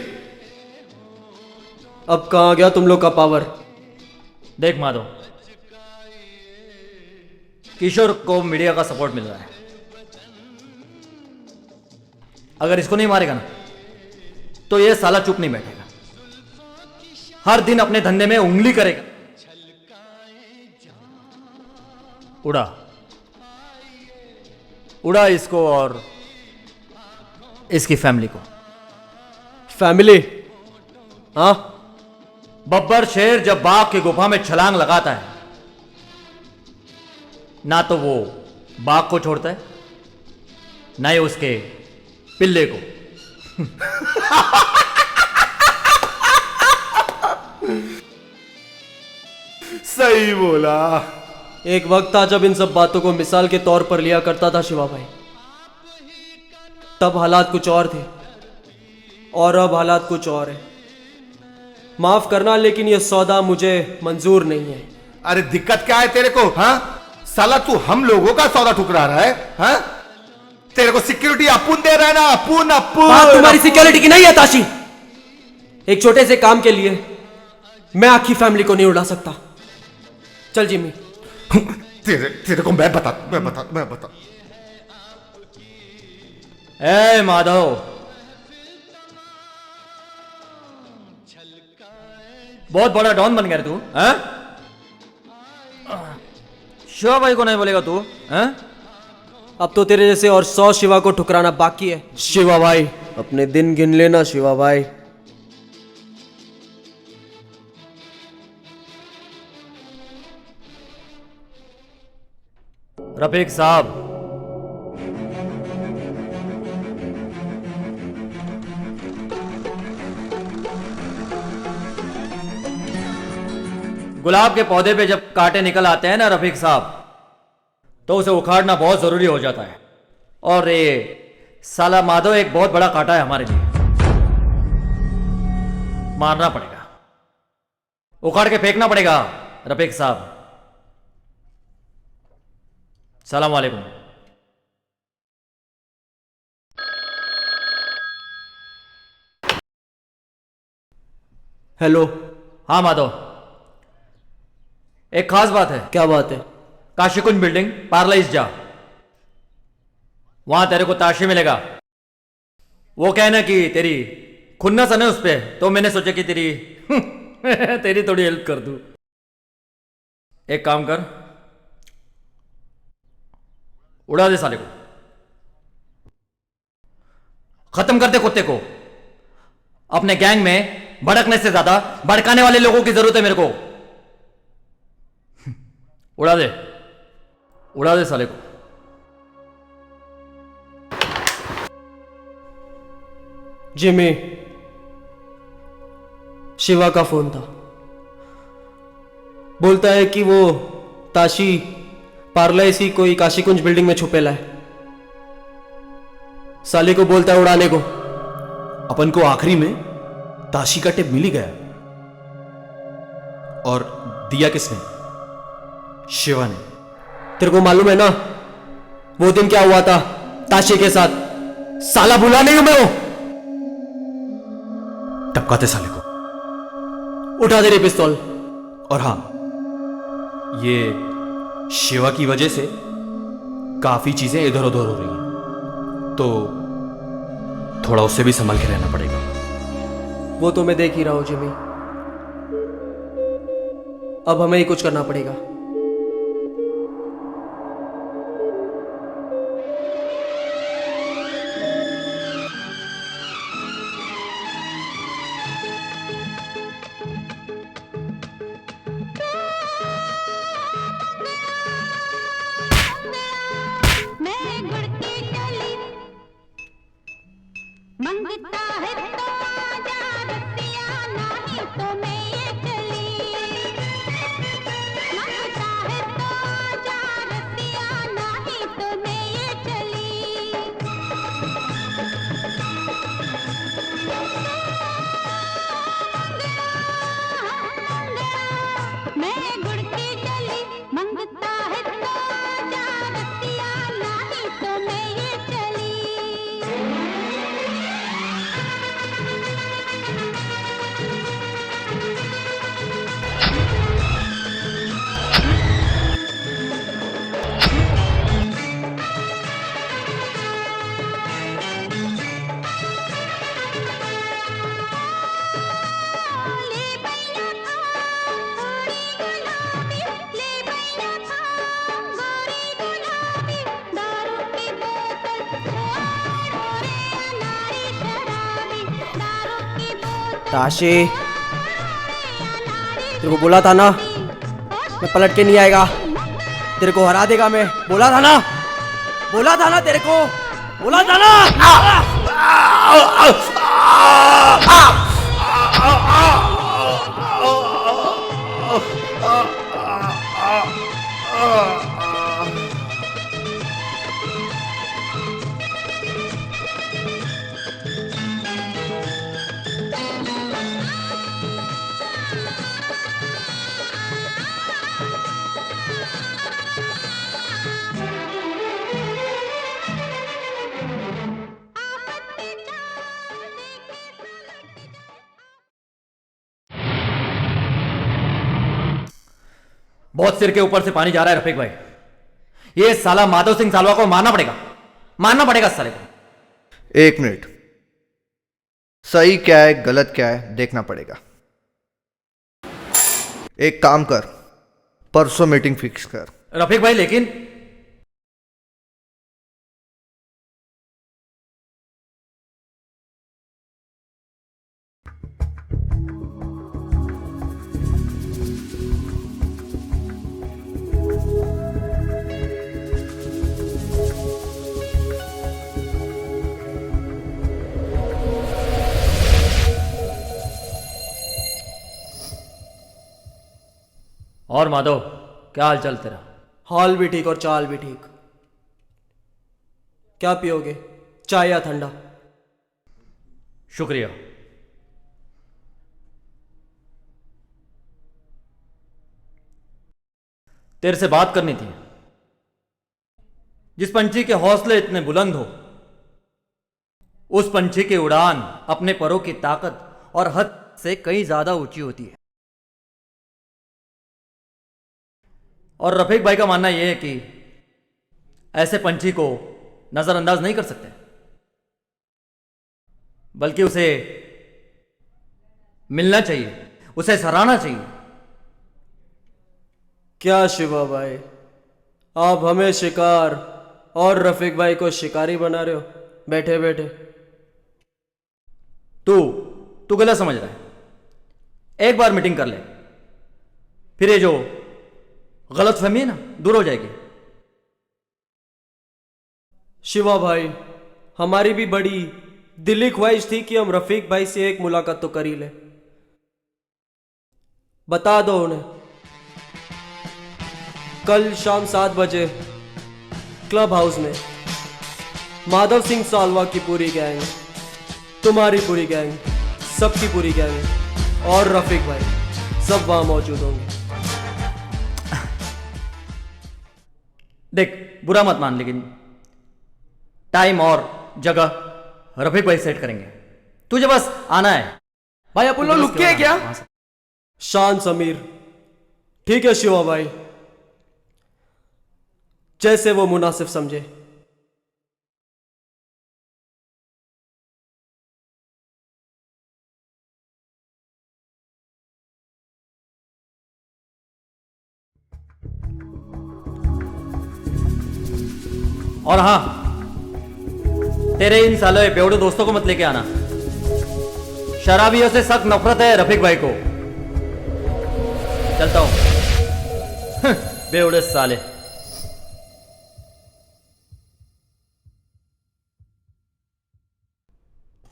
अब कहां गया तुम लोग का पावर? देख माधव, किशोर को मीडिया का सपोर्ट मिल रहा है। अगर इसको नहीं मारेगा ना, तो ये साला चुप नहीं बैठेगा, हर दिन अपने धंधे में उंगली करेगा। उड़ा उड़ा इसको और इसकी फैमिली को। फैमिली? हाँ, बब्बर शेर जब बाघ की गुफा में छलांग लगाता है ना, तो वो बाघ को छोड़ता है, ना ही उसके पिल्ले को। सही बोला। एक वक्त था जब इन सब बातों को मिसाल के तौर पर लिया करता था शिवा भाई। तब हालात कुछ और थे और अब हालात कुछ और है। माफ करना, लेकिन यह सौदा मुझे मंजूर नहीं है। अरे दिक्कत क्या है तेरे को? हाँ साला, तू हम लोगों का सौदा ठुकरा रहा है? हाँ, तेरे को सिक्योरिटी अपुन दे रहा है ना? अपुन अपुन। बात तुम्हारी सिक्योरिटी की नहीं है ताशी। एक छोटे से काम के लिए मैं आखी फैमिली को नहीं उड़ा सकता। चल जिमी। तेरे को मैं बता। ए माधव, बहुत बड़ा डॉन बन गया रे तू, हैं? शिवा भाई को नहीं बोलेगा तू, हैं? अब तो तेरे जैसे और 100 शिवा को ठुकराना बाकी है। शिवा भाई, अपने दिन गिन लेना शिवा भाई। रफीक साहब, गुलाब के पौधे पे जब कांटे निकल आते हैं ना रफीक साहब, तो उसे उखाड़ना बहुत जरूरी हो जाता है। और ये साला माधव एक बहुत बड़ा कांटा है हमारे लिए, मारना पड़ेगा, उखाड़ के फेंकना पड़ेगा रफीक साहब। सलाम वालेकुम। हेलो। हाँ माधव, एक खास बात है। क्या बात है? काशीकुंज बिल्डिंग, पार्लाइज जा, वहां तेरे को ताशी मिलेगा। वो कहना कि तेरी खुन्नस है ना उस पे, तो मैंने सोचा कि तेरी तेरी थोड़ी हेल्प कर दूं। एक काम कर, उड़ा दे साले को, खत्म कर दे कुत्ते को। अपने गैंग में भड़कने से ज्यादा भड़काने वाले लोगों की जरूरत है मेरे को। उड़ा दे, उड़ा दे साले को। जिमी, शिवा का फोन था। बोलता है कि वो ताशी पार्लाइसी कोई काशीकुंज बिल्डिंग में छुपेला है। साले को बोलता है उड़ाने को। अपन को आखिरी में ताशी का टिप मिल ही गया। और दिया किसने? शिवा ने। तेरे को मालूम है ना वो दिन क्या हुआ था ताशी के साथ? साला भुला नहीं हूं मैं वो। टपकाते साले को। उठा दे रे पिस्तौल। और हां, ये शिवा की वजह से काफी चीजें इधर उधर हो रही हैं, तो थोड़ा उससे भी संभल के रहना पड़ेगा। वो तो मैं देख ही रहा हूं जिमी। अब हमें ही कुछ करना पड़ेगा। मंगता है तो आजा रतिया, नहीं तो मैं ये चली। मंगता है तो आजा रतिया, नहीं तो मैं ये चली। मैं गुड़ की चली, मंगता है तो आजा रतिया, नहीं तो मैं ये चली। ताशी, तेरे को बोला था ना मैं पलट के नहीं आएगा, तेरे को हरा देगा मैं। बोला था ना, बोला था ना तेरे को, बोला था ना। बहुत सिर के ऊपर से पानी जा रहा है रफीक भाई। ये साला माधव सिंह सालवा को मारना पड़ेगा, मारना पड़ेगा साले को। एक मिनट, सही क्या है गलत क्या है देखना पड़ेगा। एक काम कर, परसों मीटिंग फिक्स कर। रफीक भाई लेकिन और माधव, क्या हाल चाल तेरा? हाल भी ठीक और चाल भी ठीक। क्या पियोगे, चाय या ठंडा? शुक्रिया। तेरे से बात करनी थी। जिस पंछी के हौसले इतने बुलंद हो, उस पंछी की उड़ान अपने परों की ताकत और हद से कहीं ज्यादा ऊंची होती है। और रफीक भाई का मानना यह है कि ऐसे पंछी को नजरअंदाज नहीं कर सकते, बल्कि उसे मिलना चाहिए, उसे सराहना चाहिए। क्या शिवा भाई, आप हमें शिकार और रफीक भाई को शिकारी बना रहे हो बैठे बैठे? तू गलत समझ रहा है। एक बार मीटिंग कर ले, फिर ये जो गलत फहमी है ना, दूर हो जाएगी। शिवा भाई, हमारी भी बड़ी दिली ख्वाहिश थी कि हम रफीक भाई से एक मुलाकात तो कर ही ले। बता दो उन्हें, कल शाम 7 बजे क्लब हाउस में माधव सिंह सालवा की पूरी गैंग, तुम्हारी पूरी गैंग, सबकी पूरी गैंग और रफीक भाई सब वहां मौजूद होंगे। देख, बुरा मत मान, लेकिन टाइम और जगह रफीक भाई सेट करेंगे। तुझे बस आना है। भाई अपन लोग लुक के है क्या? शान समीर, ठीक है शिवा भाई, जैसे वो मुनासिब समझे। और हाँ, तेरे इन सालों बेवड़े दोस्तों को मत लेके आना। शराबियों से सख्त नफरत है रफीक भाई को। चलता हूं। बेवड़े साले।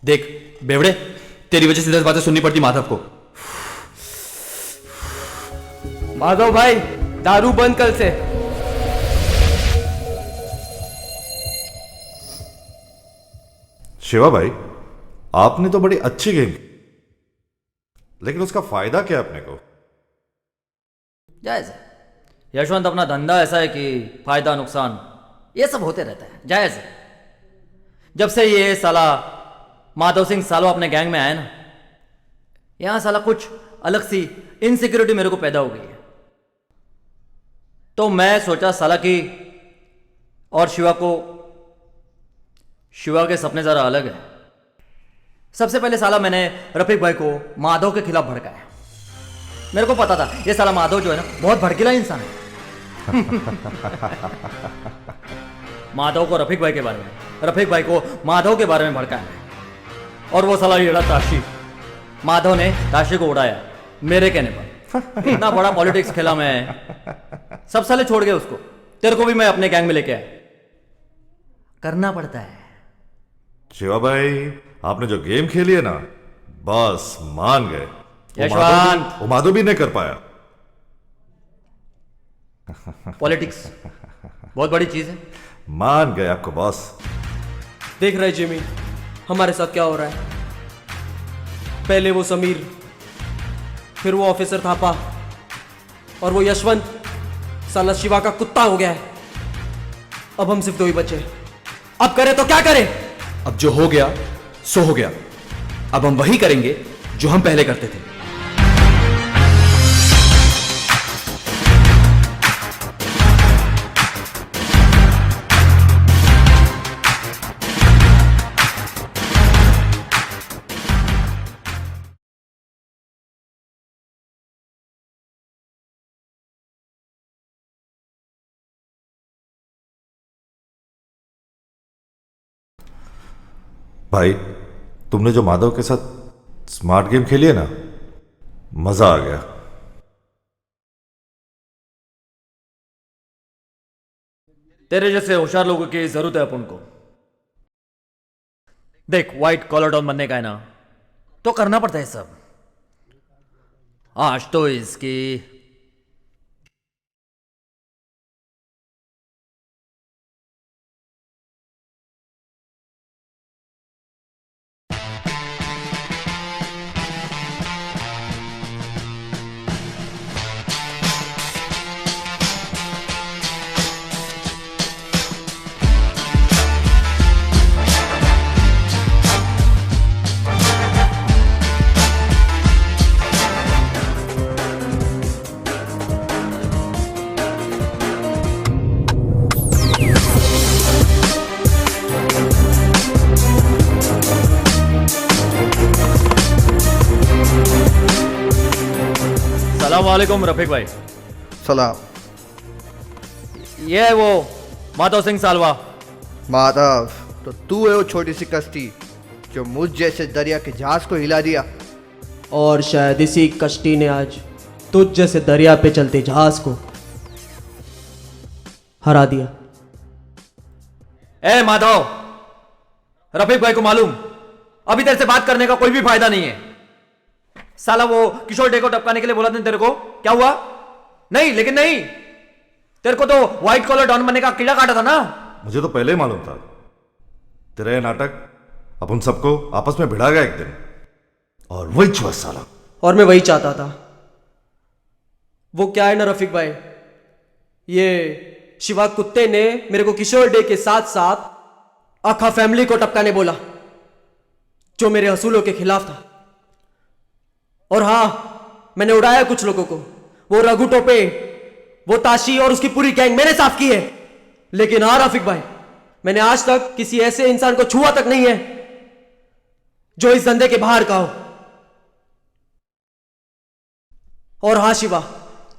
देख बेवड़े, तेरी वजह से 10 बातें सुननी पड़ती माधव को। माधव भाई, दारू बंद कल से। शिवा भाई, आपने तो बड़ी अच्छी गेम की, लेकिन उसका फायदा क्या अपने को? जायज है यशवंत, अपना धंधा ऐसा है कि फायदा नुकसान ये सब होते रहता है, जायज है। जब से ये साला माधव सिंह सालो अपने गैंग में आया ना, यहां साला कुछ अलग सी इनसिक्योरिटी मेरे को पैदा हो गई है। तो मैं सोचा साला कि और शिवा के सपने जरा अलग है। सबसे पहले साला मैंने रफीक भाई को माधव के खिलाफ भड़काया। मेरे को पता था ये साला माधव जो है ना, बहुत भड़कीला इंसान है। माधव को रफीक भाई के बारे में, रफीक भाई को माधव के बारे में भड़काया। और वो साला येड़ा ताशी, माधव ने ताशी को उड़ाया मेरे कहने पर। इतना बड़ा पॉलिटिक्स खेला मैं, सब साले छोड़ गए उसको। तेरे को भी मैं अपने गैंग में लेके आया। करना पड़ता है। शिवा भाई, आपने जो गेम खेली है ना, बस मान गए। यशवंत, वो माधव भी नहीं कर पाया। पॉलिटिक्स बहुत बड़ी चीज है। मान गए आपको बॉस। देख रहे जिमी, हमारे साथ क्या हो रहा है। पहले वो समीर, फिर वो ऑफिसर थापा, और वो यशवंत साला शिवा का कुत्ता हो गया है। अब हम सिर्फ 2 ही बचे। अब करें तो क्या करें? अब जो हो गया सो हो गया। अब हम वही करेंगे जो हम पहले करते थे। भाई तुमने जो माधव के साथ स्मार्ट गेम खेली है ना, मजा आ गया। तेरे जैसे होशियार लोगों की जरूरत है अपन को। देख, व्हाइट कॉलर डॉन बनने का है ना, तो करना पड़ता है सब। आज तो इसकी सलाम रफीक भाई। सलाम। ये है वो माधव सिंह सालवा। माधव, तो तू है वो छोटी सी कश्ती जो मुझ जैसे दरिया के जहाज को हिला दिया। और शायद इसी कश्ती ने आज तुझ जैसे दरिया पे चलते जहाज को हरा दिया। ए माधव, रफीक भाई को मालूम अभी तेरे से बात करने का कोई भी फायदा नहीं है। साला वो किशोर डे को टपकाने के लिए बोला था तेरे को, क्या हुआ? नहीं, लेकिन नहीं, तेरे को तो व्हाइट कॉलर डॉन बनने का कीड़ा काटा था ना। मुझे तो पहले ही मालूम था। तेरा ये नाटक अपन सबको आपस में भिड़ा गया एक दिन, और वही छुआ साला। और मैं वही चाहता था। वो क्या है ना रफीक भाई, ये शिवा कुत्ते ने मेरे को किशोर डे के साथ साथ आखा फैमिली को टपकाने बोला, जो मेरे असूलों के खिलाफ था। और हाँ, मैंने उड़ाया कुछ लोगों को। वो रघु टोपे, वो ताशी और उसकी पूरी गैंग मैंने साफ की है। लेकिन हाँ रफीक भाई, मैंने आज तक किसी ऐसे इंसान को छुआ तक नहीं है जो इस धंधे के बाहर का हो। और हाँ शिवा,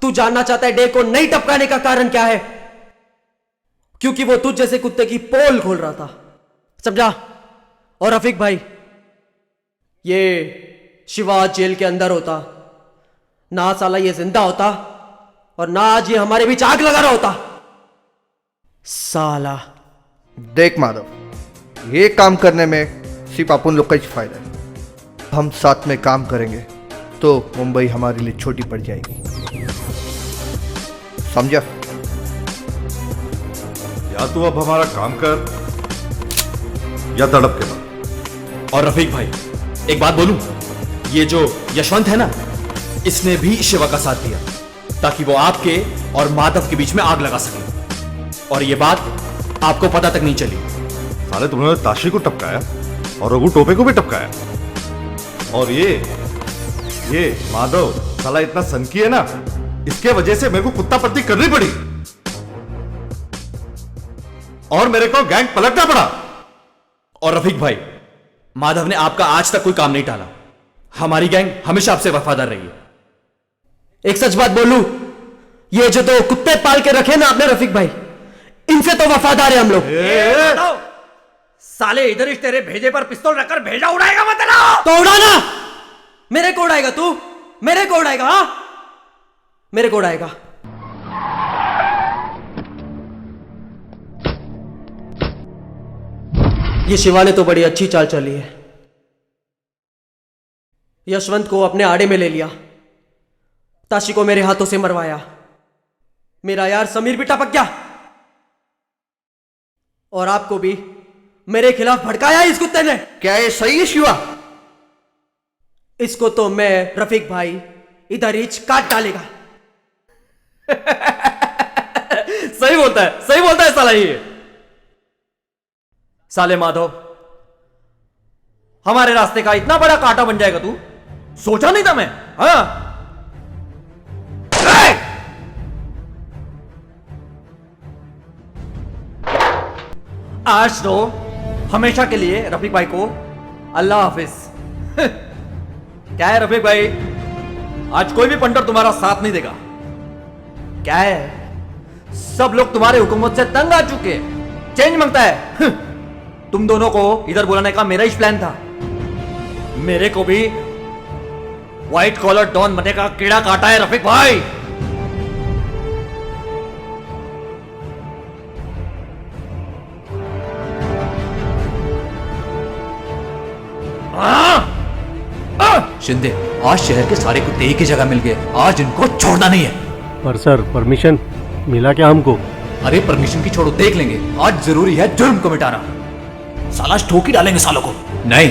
तू जानना चाहता है डे को नहीं टपकाने का कारण क्या है? क्योंकि वो तुझ जैसे कुत्ते की पोल खोल रहा था, समझा? और रफीक भाई, ये शिवा आज जेल के अंदर होता ना, साला ये जिंदा होता, और ना आज ये हमारे बीच आग लगा रहा होता साला। देख माधव, ये काम करने में सिर्फ अपन लोग का ही फायदा है। हम साथ में काम करेंगे तो मुंबई हमारे लिए छोटी पड़ जाएगी, समझा? या तू अब हमारा काम कर या तड़प के बाद। और रफीक भाई, एक बात बोलूं, ये जो यशवंत है ना, इसने भी शिवा का साथ दिया ताकि वो आपके और माधव के बीच में आग लगा सके, और ये बात आपको पता तक नहीं चली। साले तुमने ताशी को टपकाया और रघु टोपे को भी टपकाया, और ये माधव साला इतना सनकी है ना, इसके वजह से मेरे को कुत्ता पत्ती करनी पड़ी और मेरे को गैंग पलटना पड़ा। और रफीक भाई, माधव ने आपका आज तक कोई काम नहीं टाला। हमारी गैंग हमेशा आपसे वफादार रही है। एक सच बात बोलूं, ये जो तो कुत्ते पाल के रखे ना आपने रफीक भाई, इनसे तो वफादार है हम लोग। साले इधर ही तेरे भेजे पर पिस्तौल रखकर भेजा उड़ाएगा मत ना। तो उड़ाना, मेरे को उड़ाएगा तू? मेरे को उड़ाएगा? हाँ, मेरे को उड़ाएगा। ये शिवा ने तो बड़ी अच्छी चाल चली है। यशवंत को अपने आड़े में ले लिया, ताशी को मेरे हाथों से मरवाया, मेरा यार समीर भी टपक गया, और आपको भी मेरे खिलाफ भड़काया इस कुत्ते ने। क्या ये सही है शिवा? इसको तो मैं रफीक भाई इधर ही काट डालेगा। सही बोलता है साला ये। साले माधव, हमारे रास्ते का इतना बड़ा कांटा बन जाएगा तू, सोचा नहीं था मैं। हाँ, आज तो हमेशा के लिए रफीक भाई को अल्लाह हाफिज। क्या है रफीक भाई, आज कोई भी पंटर तुम्हारा साथ नहीं देगा। क्या है, सब लोग तुम्हारे हुकूमत से तंग आ चुके हैं, चेंज मांगता है। तुम दोनों को इधर बुलाने का मेरा ही प्लान था। मेरे को भी व्हाइट कॉलर डॉन बनने का कीड़ा काटा है रफीक भाई। शिंदे, आज शहर के सारे कुत्ते एक ही जगह मिल गए, आज इनको छोड़ना नहीं है। पर सर परमिशन मिला क्या हमको? अरे परमिशन की छोड़ो, देख लेंगे। आज जरूरी है जुर्म को मिटाना। साला ठोक ही डालेंगे सालों को। नहीं,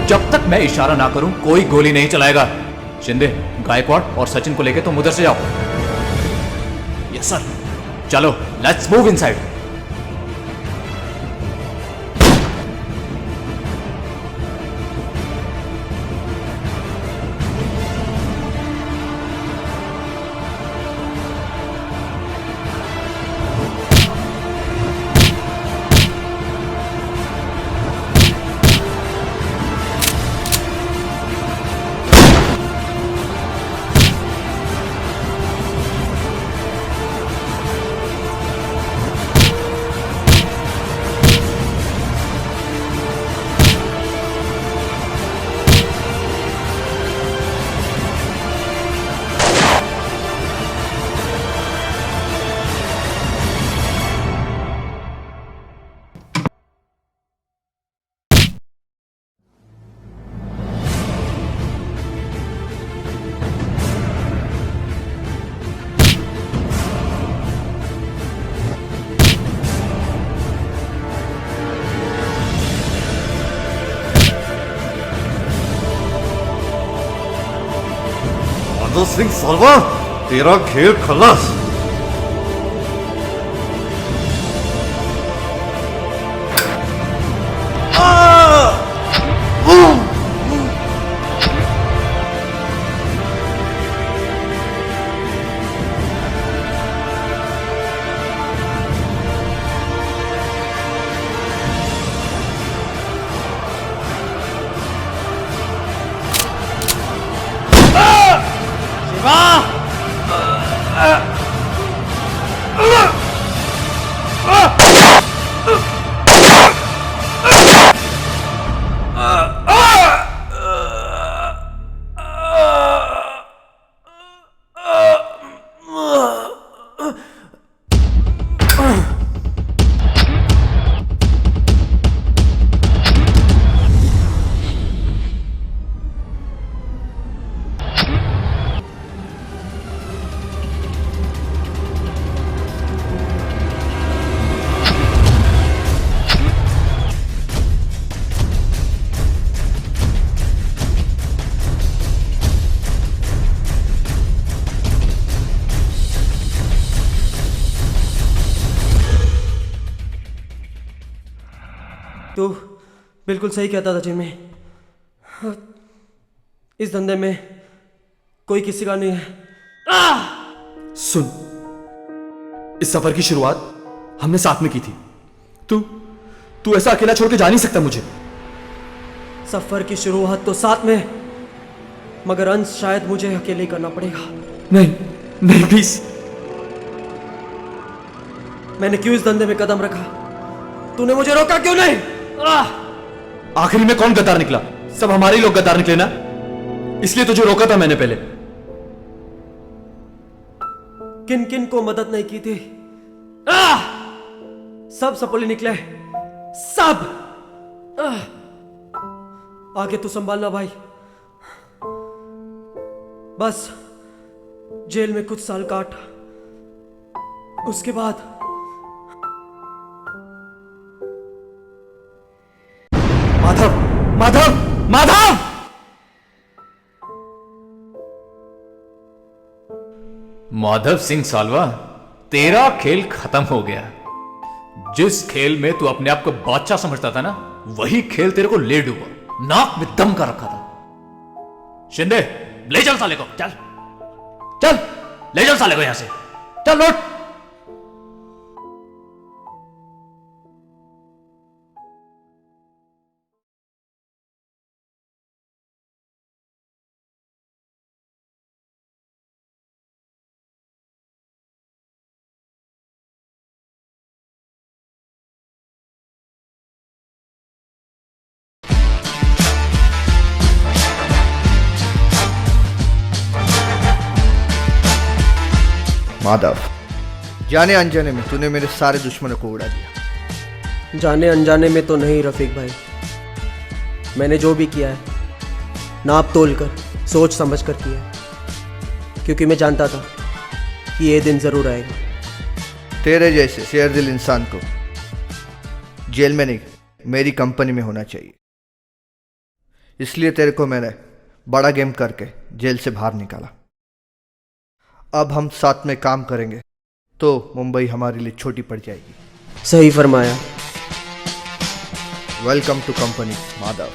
जब तक मैं इशारा ना करूं कोई गोली नहीं चलाएगा। शिंदे, गायकवाड़ और सचिन को लेके तुम उधर से जाओ। Yes sir. चलो let's move inside. Madhav Singh Salva, तेरा खेल खलास। तू बिल्कुल सही कहता था जिम्मी। इस धंधे में कोई किसी का नहीं है। सुन, इस सफर की शुरुआत हमने साथ में की थी। तू ऐसा अकेला छोड़ के जा नहीं सकता मुझे। सफर की शुरुआत तो साथ में, मगर अंत शायद मुझे अकेले ही करना पड़ेगा। नहीं नहीं प्लीज। मैंने क्यों इस धंधे में कदम रखा? तूने मुझे रोका क्यों नहीं? आखिरी में कौन गद्दार निकला? सब हमारे ही लोग गद्दार निकले ना, इसलिए तुझे रोका था मैंने पहले। किन किन को मदद नहीं की थी? सब सपोली निकले, सब। आगे तू संभालना भाई। बस जेल में कुछ साल काट, उसके बाद माधव माधव माधव! माधव सिंह सालवा, तेरा खेल खत्म हो गया। जिस खेल में तू अपने आप को बादशाह समझता था ना, वही खेल तेरे को ले डूबा, नाक में दम का रखा था। शिंदे, ले चल साले को, चल चल, ले चल साले को यहां से, चल लौट। माधव, जाने अनजाने में तूने मेरे सारे दुश्मनों को उड़ा दिया। जाने अनजाने में तो नहीं रफीक भाई, मैंने जो भी किया है नाप तोल कर सोच समझ कर किया है, क्योंकि मैं जानता था कि ये दिन ज़रूर आएगा। तेरे जैसे शेरदिल इंसान को जेल में नहीं, मेरी कंपनी में होना चाहिए। इसलिए तेरे को मैंने बड़ा गेम करके जेल से बाहर निकाला। अब हम साथ में काम करेंगे तो मुंबई हमारे लिए छोटी पड़ जाएगी। सही फरमाया। Welcome to company Madhav.